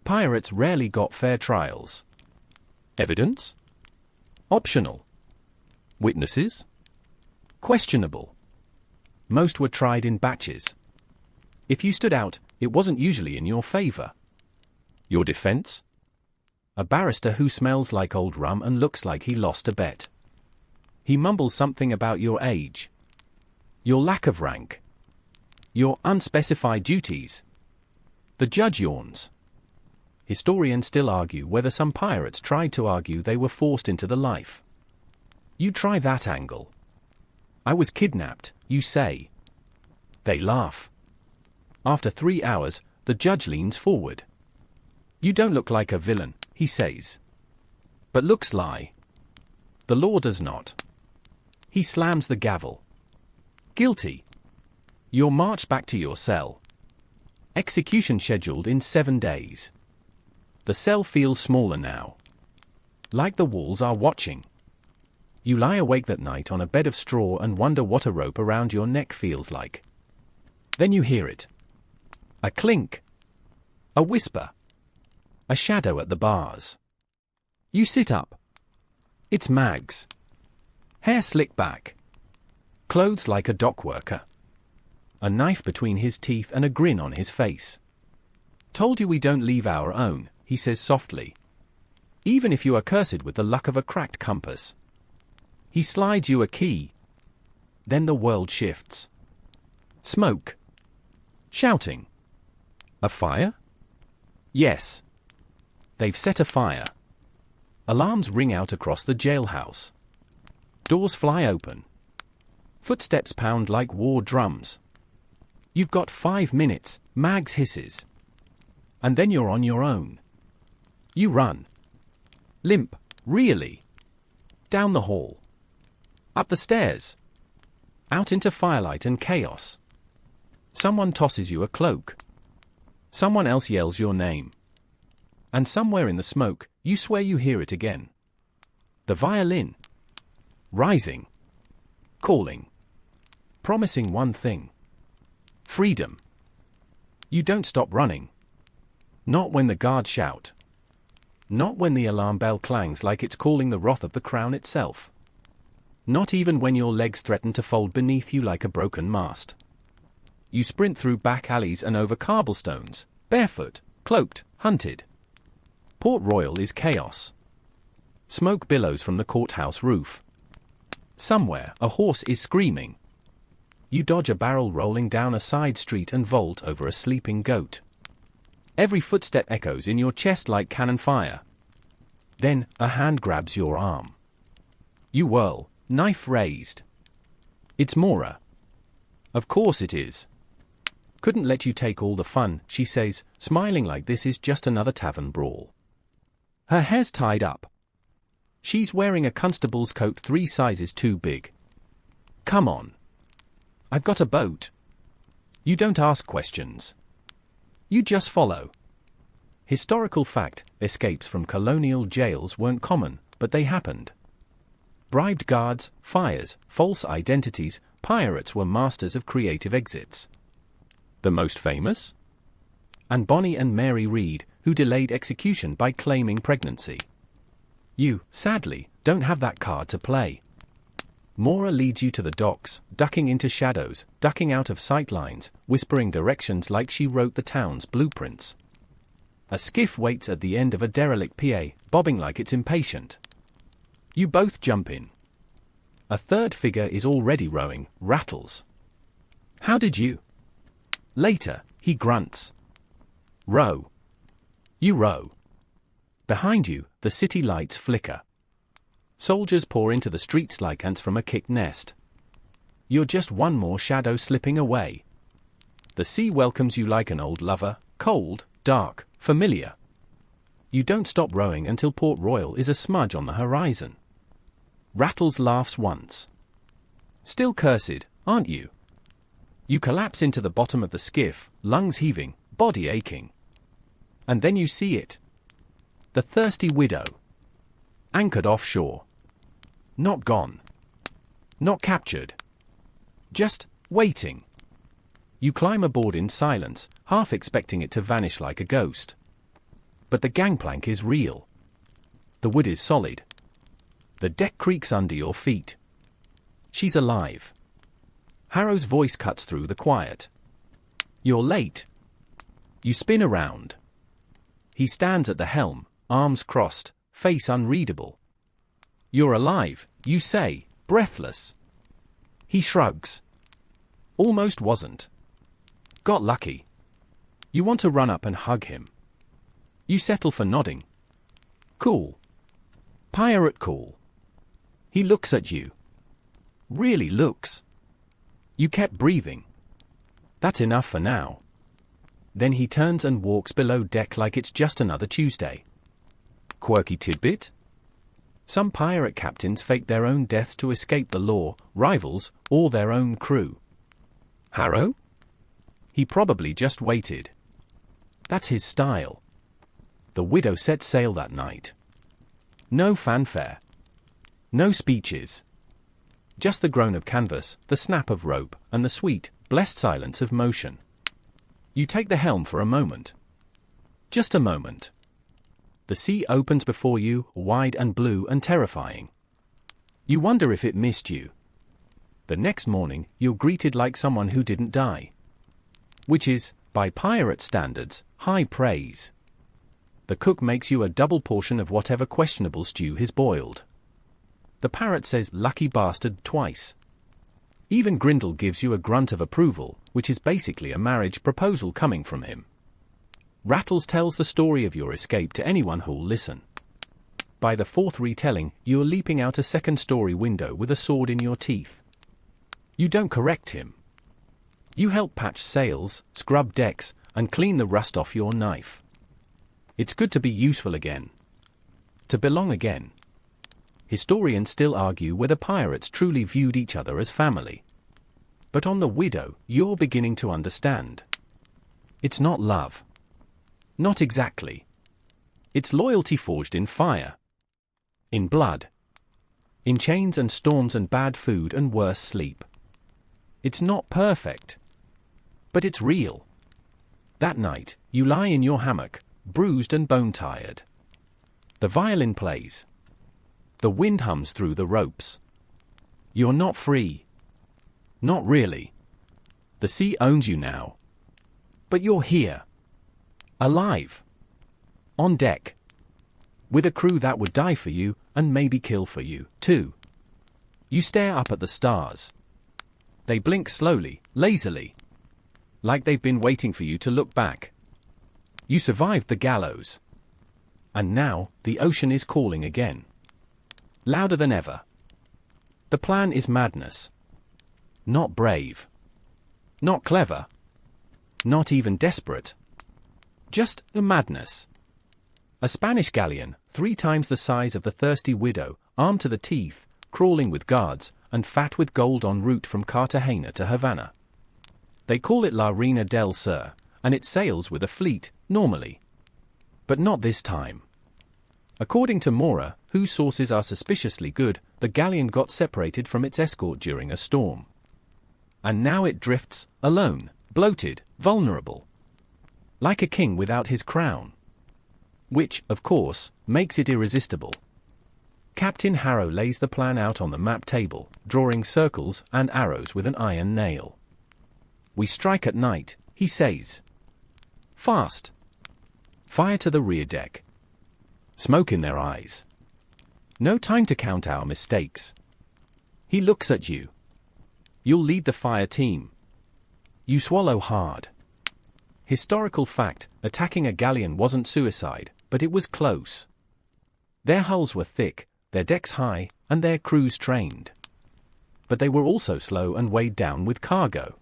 Pirates rarely got fair trials. Evidence? Optional. Witnesses? Questionable. Most were tried in batches. If you stood out, it wasn't usually in your favor. Your defense? A barrister who smells like old rum and looks like he lost a bet. He mumbles something about your age. Your lack of rank. Your unspecified duties. The judge yawns. Historians still argue whether some pirates tried to argue they were forced into the life. You try that angle. I was kidnapped, you say. They laugh. After 3 hours, the judge leans forward. You don't look like a villain, he says. But looks lie. The law does not. He slams the gavel. Guilty. You're marched back to your cell. Execution scheduled in 7 days. The cell feels smaller now. Like the walls are watching. You lie awake that night on a bed of straw and wonder what a rope around your neck feels like. Then you hear it. A clink. A whisper. A shadow at the bars. You sit up. It's Mags. Hair slicked back. Clothes like a dock worker. A knife between his teeth and a grin on his face. Told you we don't leave our own, he says softly. Even if you are cursed with the luck of a cracked compass. He slides you a key. Then the world shifts. Smoke. Shouting. A fire? Yes. They've set a fire. Alarms ring out across the jailhouse. Doors fly open. Footsteps pound like war drums. You've got 5 minutes, Mags hisses. And then you're on your own. You run. Limp, really. Down the hall. Up the stairs. Out into firelight and chaos. Someone tosses you a cloak. Someone else yells your name. And somewhere in the smoke, you swear you hear it again. The violin. Rising. Calling. Promising one thing. Freedom. You don't stop running. Not when the guards shout. Not when the alarm bell clangs like it's calling the wrath of the crown itself. Not even when your legs threaten to fold beneath you like a broken mast. You sprint through back alleys and over cobblestones, barefoot, cloaked, hunted. Port Royal is chaos. Smoke billows from the courthouse roof. Somewhere, a horse is screaming. You dodge a barrel rolling down a side street and vault over a sleeping goat. Every footstep echoes in your chest like cannon fire. Then, a hand grabs your arm. You whirl, knife raised. It's Mora. Of course it is. Couldn't let you take all the fun, she says, smiling like this is just another tavern brawl. Her hair's tied up. She's wearing a constable's coat 3 sizes too big. Come on. I've got a boat. You don't ask questions. You just follow. Historical fact, escapes from colonial jails weren't common, but they happened. Bribed guards, fires, false identities, pirates were masters of creative exits. The most famous? And Bonnie and Mary Read, who delayed execution by claiming pregnancy. You, sadly, don't have that card to play. Mora leads you to the docks, ducking into shadows, ducking out of sight lines, whispering directions like she wrote the town's blueprints. A skiff waits at the end of a derelict PA, bobbing like it's impatient. You both jump in. A third figure is already rowing, Rattles. How did you? Later, he grunts. Row. You row. Behind you, the city lights flicker. Soldiers pour into the streets like ants from a kicked nest. You're just one more shadow slipping away. The sea welcomes you like an old lover, cold, dark, familiar. You don't stop rowing until Port Royal is a smudge on the horizon. Rattles laughs once. Still cursed, aren't you? You collapse into the bottom of the skiff, lungs heaving, body aching. And then you see it. The thirsty widow. Anchored offshore. Not gone. Not captured. Just waiting. You climb aboard in silence, half expecting it to vanish like a ghost. But the gangplank is real. The wood is solid. The deck creaks under your feet. She's alive. Harrow's voice cuts through the quiet. You're late. You spin around. He stands at the helm, arms crossed, face unreadable. You're alive, you say, breathless. He shrugs. Almost wasn't. Got lucky. You want to run up and hug him. You settle for nodding. Cool. Pirate cool. He looks at you. Really looks. You kept breathing. That's enough for now. Then he turns and walks below deck like it's just another Tuesday. Quirky tidbit? Some pirate captains fake their own deaths to escape the law, rivals, or their own crew. Harrow? He probably just waited. That's his style. The widow set sail that night. No fanfare. No speeches. Just the groan of canvas, the snap of rope, and the sweet, blessed silence of motion. You take the helm for a moment. Just a moment. The sea opens before you, wide and blue and terrifying. You wonder if it missed you. The next morning, you're greeted like someone who didn't die. Which is, by pirate standards, high praise. The cook makes you a double portion of whatever questionable stew he's boiled. The parrot says lucky bastard twice. Even Grindle gives you a grunt of approval, which is basically a marriage proposal coming from him. Rattles tells the story of your escape to anyone who'll listen. By the fourth retelling, you're leaping out a second-story window with a sword in your teeth. You don't correct him. You help patch sails, scrub decks, and clean the rust off your knife. It's good to be useful again. To belong again. Historians still argue whether pirates truly viewed each other as family. But on the widow, you're beginning to understand. It's not love. Not exactly. It's loyalty forged in fire. In blood. In chains and storms and bad food and worse sleep. It's not perfect. But it's real. That night, you lie in your hammock, bruised and bone-tired. The violin plays. The wind hums through the ropes. You're not free. Not really. The sea owns you now. But you're here. Alive. On deck. With a crew that would die for you, and maybe kill for you, too. You stare up at the stars. They blink slowly, lazily. Like they've been waiting for you to look back. You survived the gallows. And now, the ocean is calling again. Louder than ever. The plan is madness. Not brave. Not clever. Not even desperate. Just a madness. A Spanish galleon, 3 times the size of the thirsty widow, armed to the teeth, crawling with guards, and fat with gold en route from Cartagena to Havana. They call it La Reina del Sur, and it sails with a fleet, normally. But not this time. According to Mora, whose sources are suspiciously good, the galleon got separated from its escort during a storm. And now it drifts, alone, bloated, vulnerable. Like a king without his crown. Which, of course, makes it irresistible. Captain Harrow lays the plan out on the map table, drawing circles and arrows with an iron nail. We strike at night, he says. Fast. Fire to the rear deck. Smoke in their eyes. No time to count our mistakes. He looks at you. You'll lead the fire team. You swallow hard. Historical fact, attacking a galleon wasn't suicide, but it was close. Their hulls were thick, their decks high, and their crews trained. But they were also slow and weighed down with cargo.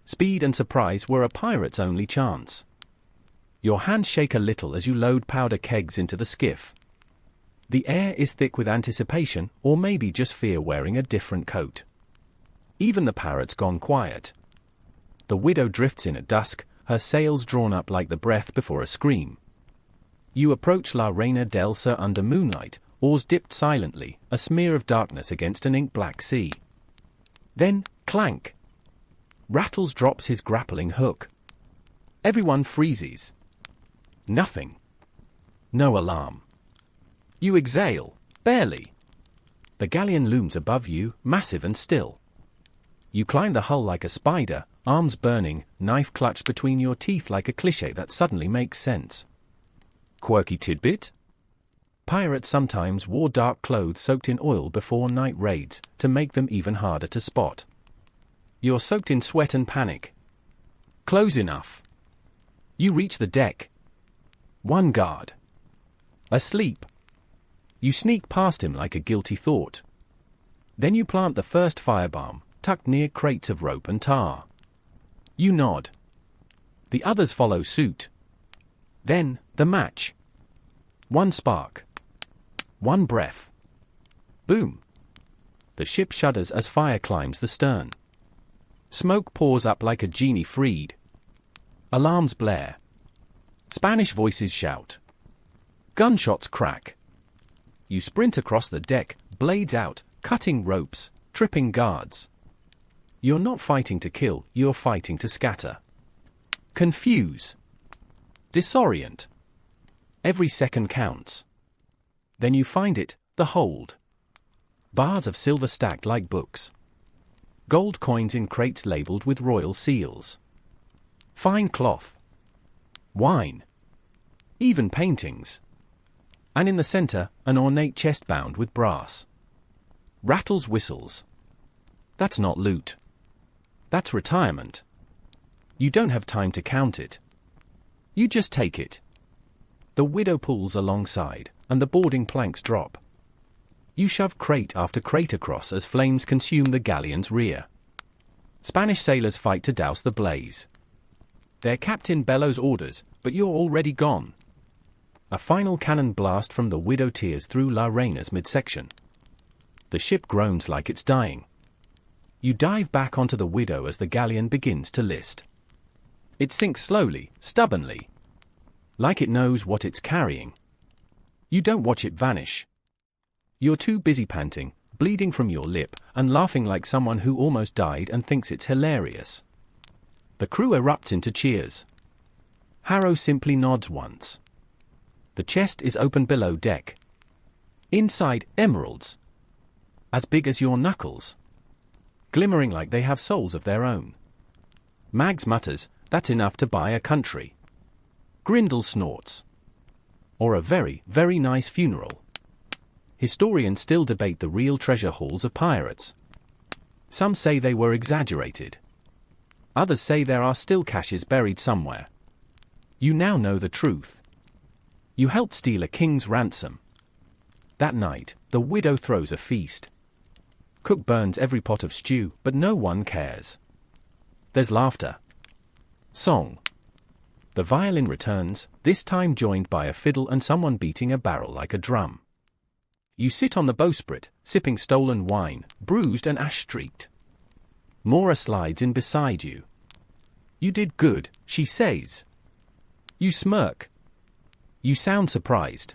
Speed and surprise were a pirate's only chance. Your hands shake a little as you load powder kegs into the skiff. The air is thick with anticipation, or maybe just fear wearing a different coat. Even the parrot's gone quiet. The widow drifts in at dusk, her sails drawn up like the breath before a scream. You approach La Reina del Sur under moonlight, oars dipped silently, a smear of darkness against an ink-black sea. Then, clank! Rattles drops his grappling hook. Everyone freezes. Nothing. No alarm. You exhale, barely. The galleon looms above you, massive and still. You climb the hull like a spider, arms burning, knife clutched between your teeth like a cliché that suddenly makes sense. Quirky tidbit? Pirates sometimes wore dark clothes soaked in oil before night raids, to make them even harder to spot. You're soaked in sweat and panic. Close enough. You reach the deck. One guard. Asleep. You sneak past him like a guilty thought. Then you plant the first firebomb, tucked near crates of rope and tar. You nod. The others follow suit. Then, the match. One spark. One breath. Boom. The ship shudders as fire climbs the stern. Smoke pours up like a genie freed. Alarms blare. Spanish voices shout. Gunshots crack. You sprint across the deck, blades out, cutting ropes, tripping guards. You're not fighting to kill, you're fighting to scatter. Confuse. Disorient. Every second counts. Then you find it, the hold. Bars of silver stacked like books. Gold coins in crates labeled with royal seals. Fine cloth. Wine. Even paintings. And in the center, an ornate chest bound with brass. Rattles whistles. That's not loot. That's retirement. You don't have time to count it. You just take it. The widow pulls alongside, and the boarding planks drop. You shove crate after crate across as flames consume the galleon's rear. Spanish sailors fight to douse the blaze. Their captain bellows orders, but you're already gone. A final cannon blast from the widow tears through La Reina's midsection. The ship groans like it's dying. You dive back onto the widow as the galleon begins to list. It sinks slowly, stubbornly. Like it knows what it's carrying. You don't watch it vanish. You're too busy panting, bleeding from your lip, and laughing like someone who almost died and thinks it's hilarious. The crew erupts into cheers. Harrow simply nods once. The chest is open below deck. Inside, emeralds. As big as your knuckles. Glimmering like they have souls of their own. Mags mutters, that's enough to buy a country. Grindle snorts. Or a very, very nice funeral. Historians still debate the real treasure hauls of pirates. Some say they were exaggerated. Others say there are still caches buried somewhere. You now know the truth. You helped steal a king's ransom. That night, the widow throws a feast. Cook burns every pot of stew, but no one cares. There's laughter. Song. The violin returns, this time joined by a fiddle and someone beating a barrel like a drum. You sit on the bowsprit, sipping stolen wine, bruised and ash-streaked. Mora slides in beside you. You did good, she says. You smirk. You sound surprised.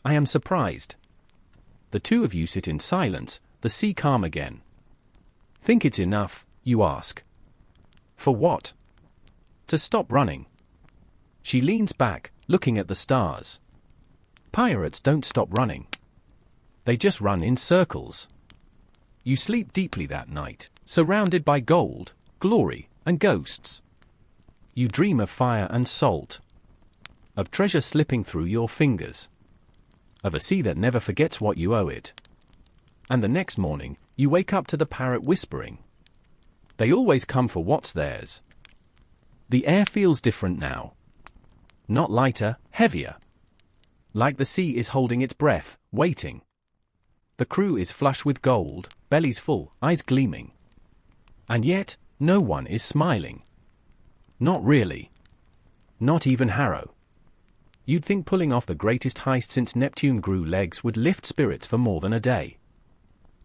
I am surprised. The two of you sit in silence, the sea calm again. Think it's enough, you ask. For what? To stop running. She leans back, looking at the stars. Pirates don't stop running. They just run in circles. You sleep deeply that night, surrounded by gold, glory, and ghosts. You dream of fire and salt. Of treasure slipping through your fingers. of a sea that never forgets what you owe it. And the next morning, you wake up to the parrot whispering. They always come for what's theirs. The air feels different now. Not lighter, heavier. Like the sea is holding its breath, waiting. The crew is flush with gold, bellies full, eyes gleaming. And yet, no one is smiling. Not really. Not even Harrow. You'd think pulling off the greatest heist since Neptune grew legs would lift spirits for more than a day.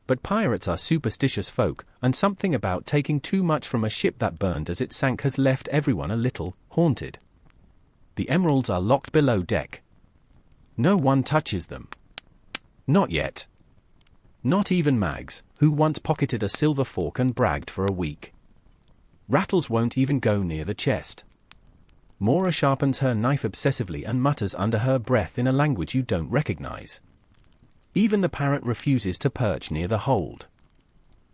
But pirates are superstitious folk, and something about taking too much from a ship that burned as it sank has left everyone a little haunted. The emeralds are locked below deck. No one touches them. Not yet. Not even Mags, who once pocketed a silver fork and bragged for a week. Rattles won't even go near the chest. Mora sharpens her knife obsessively and mutters under her breath in a language you don't recognize. Even the parrot refuses to perch near the hold.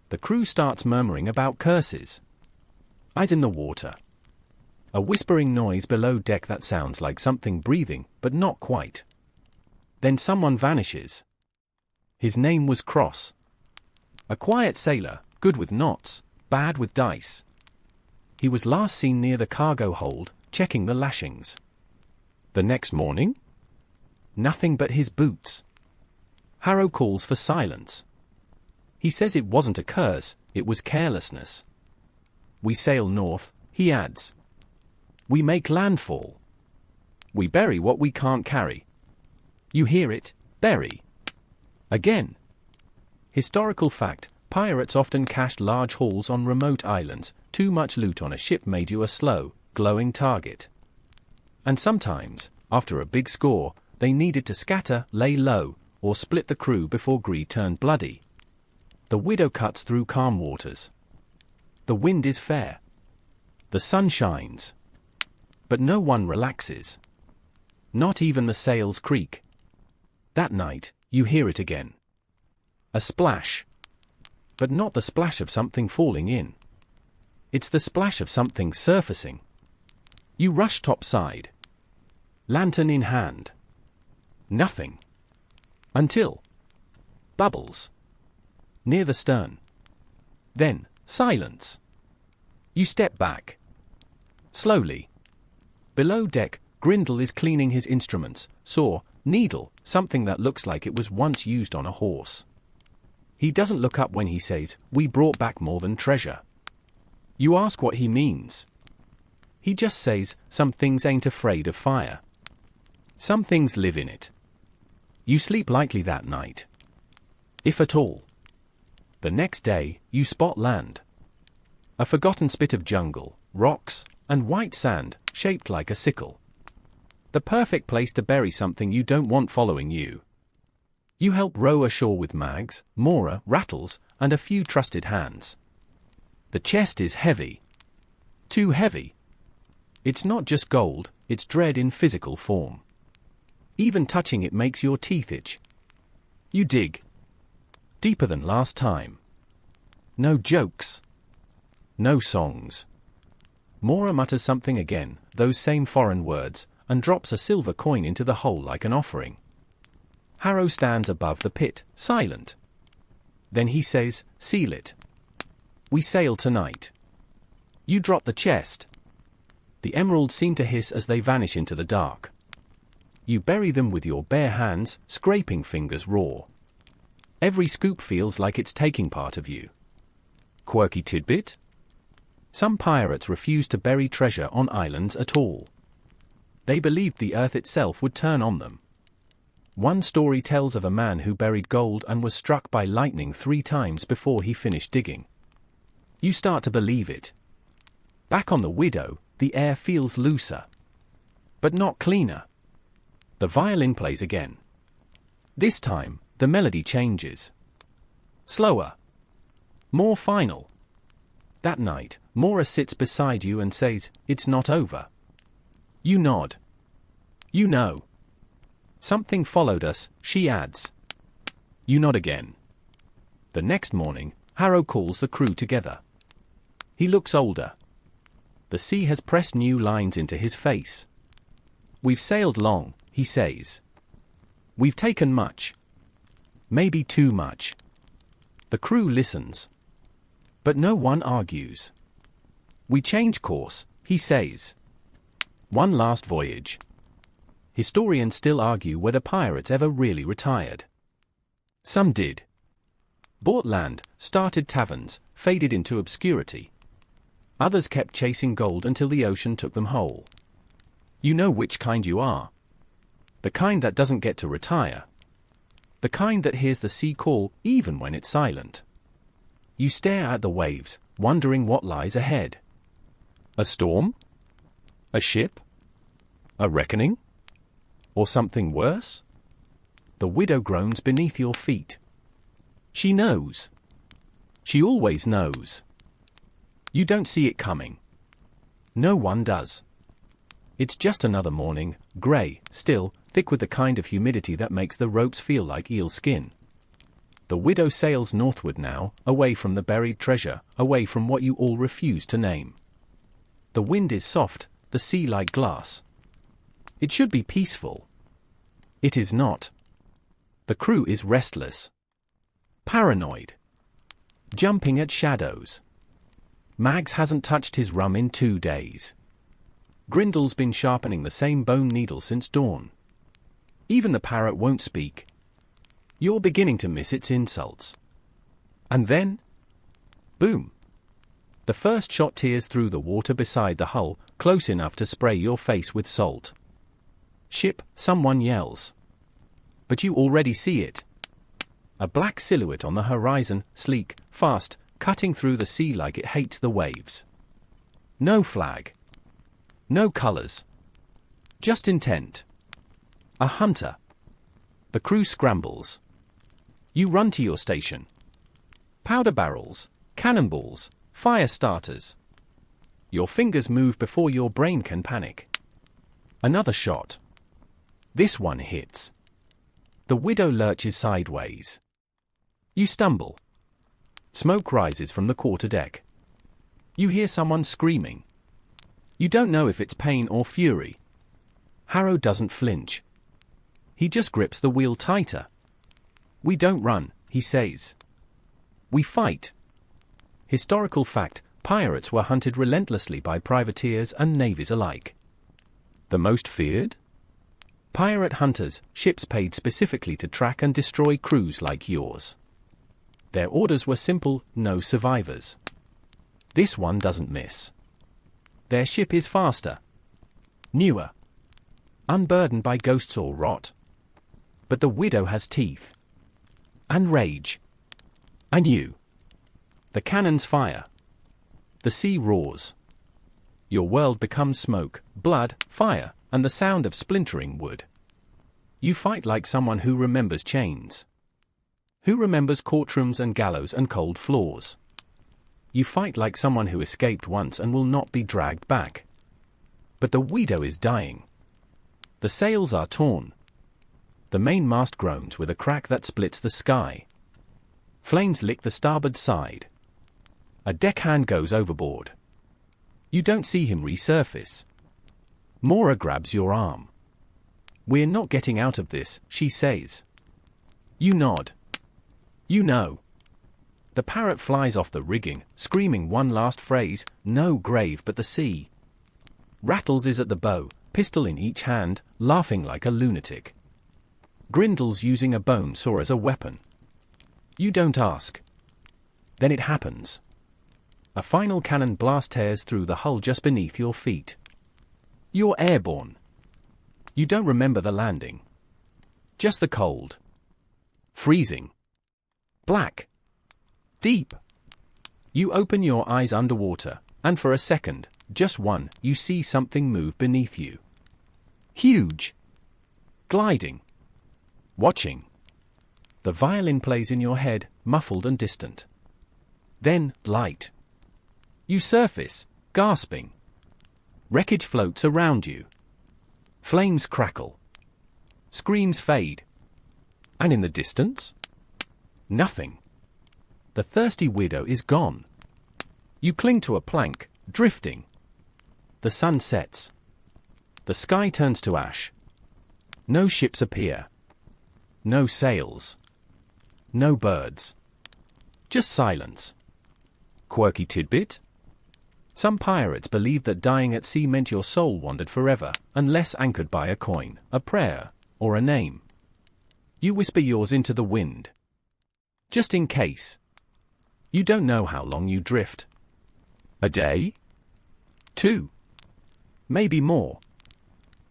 The crew starts murmuring about curses. Eyes in the water. A whispering noise below deck that sounds like something breathing, but not quite. Then someone vanishes. His name was Cross. A quiet sailor, good with knots, bad with dice. He was last seen near the cargo hold, checking the lashings. The next morning? Nothing but his boots. Harrow calls for silence. He says it wasn't a curse, it was carelessness. We sail north, he adds. We make landfall. We bury what we can't carry. You hear it, bury. Again. Historical fact, pirates often cached large hauls on remote islands. Too much loot on a ship made you a slow, glowing target. And sometimes, after a big score, they needed to scatter, lay low, or split the crew before greed turned bloody. The widow cuts through calm waters. The wind is fair. The sun shines. But no one relaxes. Not even the sails creak. That night, you hear it again. A splash. But not the splash of something falling in. It's the splash of something surfacing. You rush topside. Lantern in hand. Nothing. Until. Bubbles. Near the stern. Then, silence. You step back. Slowly. Below deck, Grindle is cleaning his instruments, saw, needle, something that looks like it was once used on a horse. He doesn't look up when he says, "We brought back more than treasure." You ask what he means. He just says, some things ain't afraid of fire. Some things live in it. You sleep lightly that night. If at all. The next day, you spot land. A forgotten spit of jungle, rocks, and white sand, shaped like a sickle. The perfect place to bury something you don't want following you. You help row ashore with Mags, Mora, Rattles, and a few trusted hands. The chest is heavy. Too heavy. It's not just gold, it's dread in physical form. Even touching it makes your teeth itch. You dig. Deeper than last time. No jokes. No songs. Mora mutters something again, those same foreign words, and drops a silver coin into the hole like an offering. Harrow stands above the pit, silent. Then he says, "Seal it. We sail tonight." You drop the chest. The emeralds seem to hiss as they vanish into the dark. You bury them with your bare hands, scraping fingers raw. Every scoop feels like it's taking part of you. Quirky tidbit? Some pirates refuse to bury treasure on islands at all. They believed the earth itself would turn on them. One story tells of a man who buried gold and was struck by lightning 3 times before he finished digging. You start to believe it. Back on the Widow, the air feels looser. But not cleaner. The violin plays again. This time, the melody changes. Slower. More final. That night, Mora sits beside you and says, "It's not over." You nod. You know. "Something followed us," she adds. You nod again. The next morning, Harrow calls the crew together. He looks older. The sea has pressed new lines into his face. "We've sailed long," he says. We've taken much. Maybe too much. The crew listens. But no one argues. We change course, he says. One last voyage. Historians still argue whether pirates ever really retired. Some did. Bought land, started taverns, faded into obscurity. Others kept chasing gold until the ocean took them whole. You know which kind you are. The kind that doesn't get to retire. The kind that hears the sea call even when it's silent. You stare at the waves, wondering what lies ahead. A storm? A ship? A reckoning? Or something worse? The widow groans beneath your feet. She knows. She always knows. You don't see it coming. No one does. It's just another morning, grey, still, thick with the kind of humidity that makes the ropes feel like eel skin. The widow sails northward now, away from the buried treasure, away from what you all refuse to name. The wind is soft, the sea like glass. It should be peaceful. It is not. The crew is restless. Paranoid. Jumping at shadows. Mags hasn't touched his rum in 2 days. Grindle's been sharpening the same bone needle since dawn. Even the parrot won't speak. You're beginning to miss its insults. And then? Boom. The first shot tears through the water beside the hull, close enough to spray your face with salt. Ship, someone yells. But you already see it. A black silhouette on the horizon, sleek, fast, cutting through the sea like it hates the waves. No flag. No colors. Just intent. A hunter. The crew scrambles. You run to your station. Powder barrels, cannonballs, fire starters. Your fingers move before your brain can panic. Another shot. This one hits. The widow lurches sideways. You stumble. Smoke rises from the quarterdeck. You hear someone screaming. You don't know if it's pain or fury. Harrow doesn't flinch. He just grips the wheel tighter. We don't run, he says. We fight. Historical fact, pirates were hunted relentlessly by privateers and navies alike. The most feared? Pirate hunters, ships paid specifically to track and destroy crews like yours. Their orders were simple, no survivors. This one doesn't miss. Their ship is faster. Newer. Unburdened by ghosts or rot. But the widow has teeth. And rage. And you. The cannons fire. The sea roars. Your world becomes smoke, blood, fire, and the sound of splintering wood. You fight like someone who remembers chains. Who remembers courtrooms and gallows and cold floors. You fight like someone who escaped once and will not be dragged back. But the widow is dying. The sails are torn. The mainmast groans with a crack that splits the sky. Flames lick the starboard side. A deckhand goes overboard. You don't see him resurface. Mora grabs your arm. We're not getting out of this, she says. You nod. You know. The parrot flies off the rigging, screaming one last phrase, no grave but the sea. Rattles is at the bow, pistol in each hand, laughing like a lunatic. Grindle's using a bone saw as a weapon. You don't ask. Then it happens. A final cannon blast tears through the hull just beneath your feet. You're airborne. You don't remember the landing. Just the cold. Freezing. Black. Deep. You open your eyes underwater, and for a second, just one, you see something move beneath you. Huge. Gliding. Watching. The violin plays in your head, muffled and distant. Then, light. You surface, gasping. Wreckage floats around you. Flames crackle. Screams fade. And in the distance? Nothing. The thirsty widow is gone. You cling to a plank, drifting. The sun sets. The sky turns to ash. No ships appear. No sails. No birds. Just silence. Quirky tidbit? Some pirates believed that dying at sea meant your soul wandered forever, unless anchored by a coin, a prayer, or a name. You whisper yours into the wind. Just in case. You don't know how long you drift. A day? 2. Maybe more.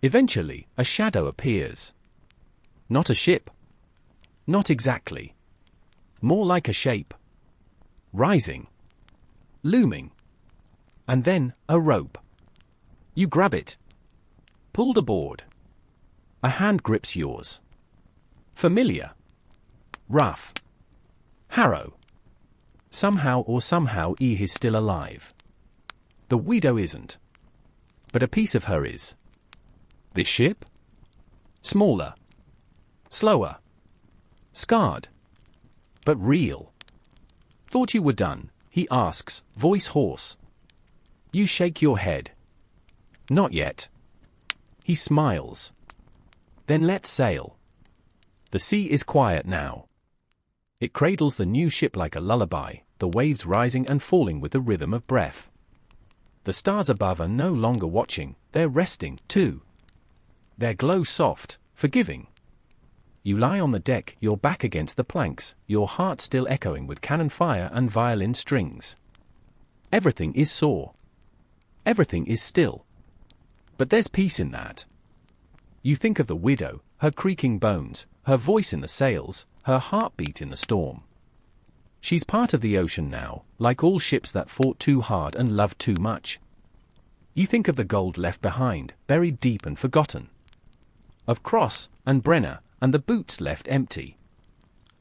Eventually, a shadow appears. Not a ship. Not exactly. More like a shape. Rising. Looming. And then, a rope. You grab it. Pulled aboard. A hand grips yours. Familiar. Rough. Harrow. Somehow he is still alive. The widow isn't. But a piece of her is. This ship? Smaller. Slower. Scarred. But real. Thought you were done, he asks, voice hoarse. You shake your head. Not yet. He smiles. Then let's sail. The sea is quiet now. It cradles the new ship like a lullaby, the waves rising and falling with the rhythm of breath. The stars above are no longer watching, they're resting, too. Their glow soft, forgiving. You lie on the deck, your back against the planks, your heart still echoing with cannon fire and violin strings. Everything is sore. Everything is still. But there's peace in that. You think of the widow, her creaking bones, her voice in the sails, her heartbeat in the storm. She's part of the ocean now, like all ships that fought too hard and loved too much. You think of the gold left behind, buried deep and forgotten. Of Cross and Brenner and the boots left empty.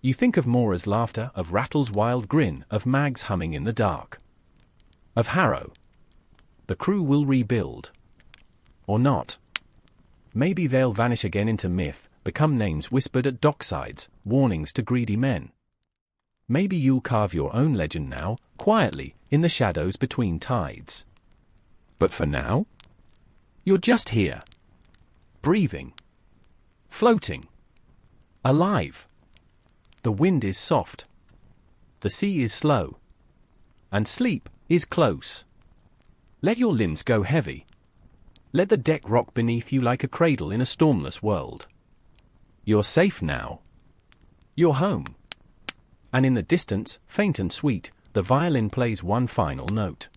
You think of Mora's laughter, of Rattle's wild grin, of Mag's humming in the dark. Of Harrow. The crew will rebuild. Or not. Maybe they'll vanish again into myth, become names whispered at docksides, warnings to greedy men. Maybe you'll carve your own legend now, quietly, in the shadows between tides. But for now, you're just here. Breathing. Floating. Alive. The wind is soft. The sea is slow. And sleep is close. Let your limbs go heavy. Let the deck rock beneath you like a cradle in a stormless world. You're safe now. You're home. And in the distance, faint and sweet, the violin plays one final note.